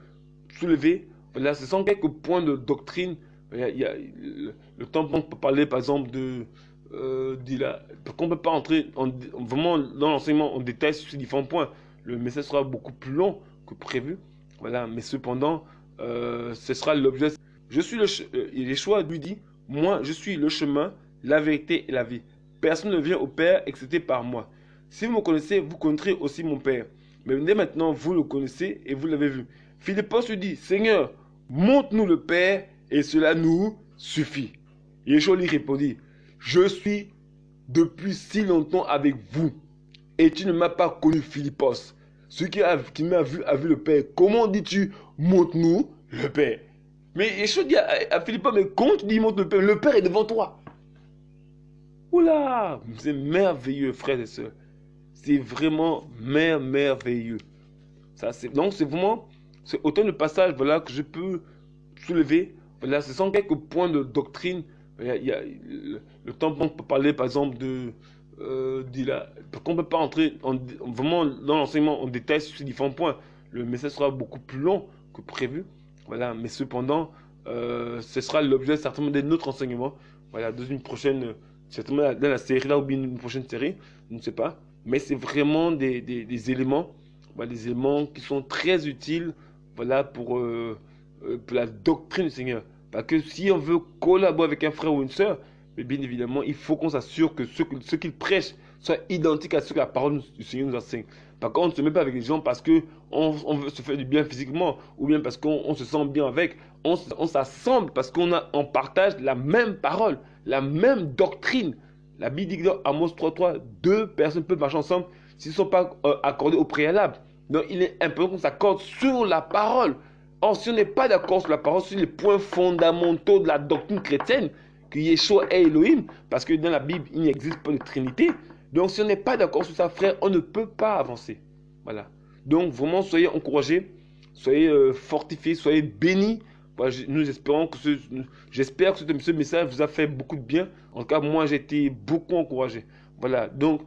soulever. Voilà, ce sont quelques points de doctrine. Le temps on peut parler par exemple qu'on ne peut pas entrer vraiment dans l'enseignement en détail sur ces différents points. Le message sera beaucoup plus long que prévu. Voilà, mais cependant, ce sera l'objet. Yeshua lui dit, moi je suis le chemin, la vérité et la vie. Personne ne vient au Père excepté par moi. Si vous me connaissez, vous connaîtrez aussi mon Père. Mais dès maintenant, vous le connaissez et vous l'avez vu. Philippos lui dit, Seigneur, montre-nous le Père et cela nous suffit. Yeshua lui répondit, je suis depuis si longtemps avec vous et tu ne m'as pas connu, Philippos. Celui qui m'a vu a vu le Père. Comment dis-tu, montre-nous le Père? Mais Yeshua dit à Philippos, mais comment tu dis montre le Père? Le Père est devant toi. Oula, c'est merveilleux, frères et sœurs. C'est vraiment merveilleux. Donc c'est vraiment, c'est autant de passages voilà, que je peux soulever. Voilà, ce sont quelques points de doctrine. Le temps on peut parler par exemple qu'on ne peut pas entrer vraiment dans l'enseignement en détail sur ces différents points. Le message sera beaucoup plus long que prévu. Voilà, mais cependant, ce sera l'objet certainement de notre enseignement. Voilà, dans une prochaine, certainement dans la série là ou bien une prochaine série, je ne sais pas. Mais c'est vraiment des éléments, voilà, des éléments qui sont très utiles, voilà, pour la doctrine du Seigneur. Parce que si on veut collaborer avec un frère ou une sœur, mais bien évidemment, il faut qu'on s'assure que ce qu'il prêche soit identique à ce que la parole du Seigneur nous enseigne. Par contre, on ne se met pas avec les gens parce qu'on veut se faire du bien physiquement ou bien parce qu'on se sent bien avec. On s'assemble parce on partage la même parole, la même doctrine. La Bible dit dans Amos 3.3, deux personnes peuvent marcher ensemble s'ils ne sont pas accordés au préalable. Donc, il est important qu'on s'accorde sur la parole. Or, si on n'est pas d'accord sur la parole, sur les points fondamentaux de la doctrine chrétienne, que Yeshua est Elohim, parce que dans la Bible, il n'existe pas de Trinité. Donc, si on n'est pas d'accord sur ça, frère, on ne peut pas avancer. Voilà. Donc, vraiment, soyez encouragés, soyez fortifiés, soyez bénis. Voilà, nous espérons que j'espère que ce message vous a fait beaucoup de bien. En tout cas, moi, j'ai été beaucoup encouragé. Voilà. Donc,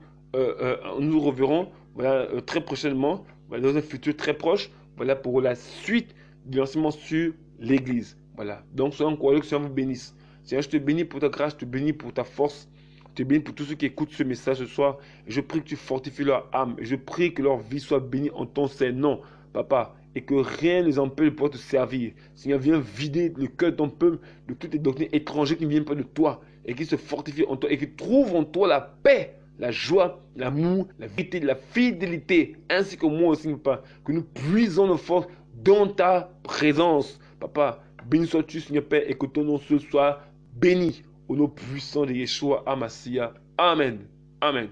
nous reverrons voilà, très prochainement, voilà, dans un futur très proche, voilà, pour la suite du l'enseignement sur l'Église. Voilà. Donc, soyez encouragés, que le Seigneur vous bénisse. Seigneur, je te bénis pour ta grâce, je te bénis pour ta force, je te bénis pour tous ceux qui écoutent ce message ce soir. Je prie que tu fortifies leur âme. Je prie que leur vie soit bénie en ton sein. Non, papa, et que rien ne les empêche de pouvoir te servir. Seigneur, viens vider le cœur de ton peuple de toutes les doctrines étrangères qui ne viennent pas de toi et qui se fortifient en toi et qui trouvent en toi la paix, la joie, l'amour, la vérité, la fidélité, ainsi que moi aussi, papa, que nous puisons nos forces dans ta présence. Papa, béni sois-tu, Seigneur Père, et que ton nom ce soit béni au nom puissant de Yeshua Hamashiach. Amen. Amen.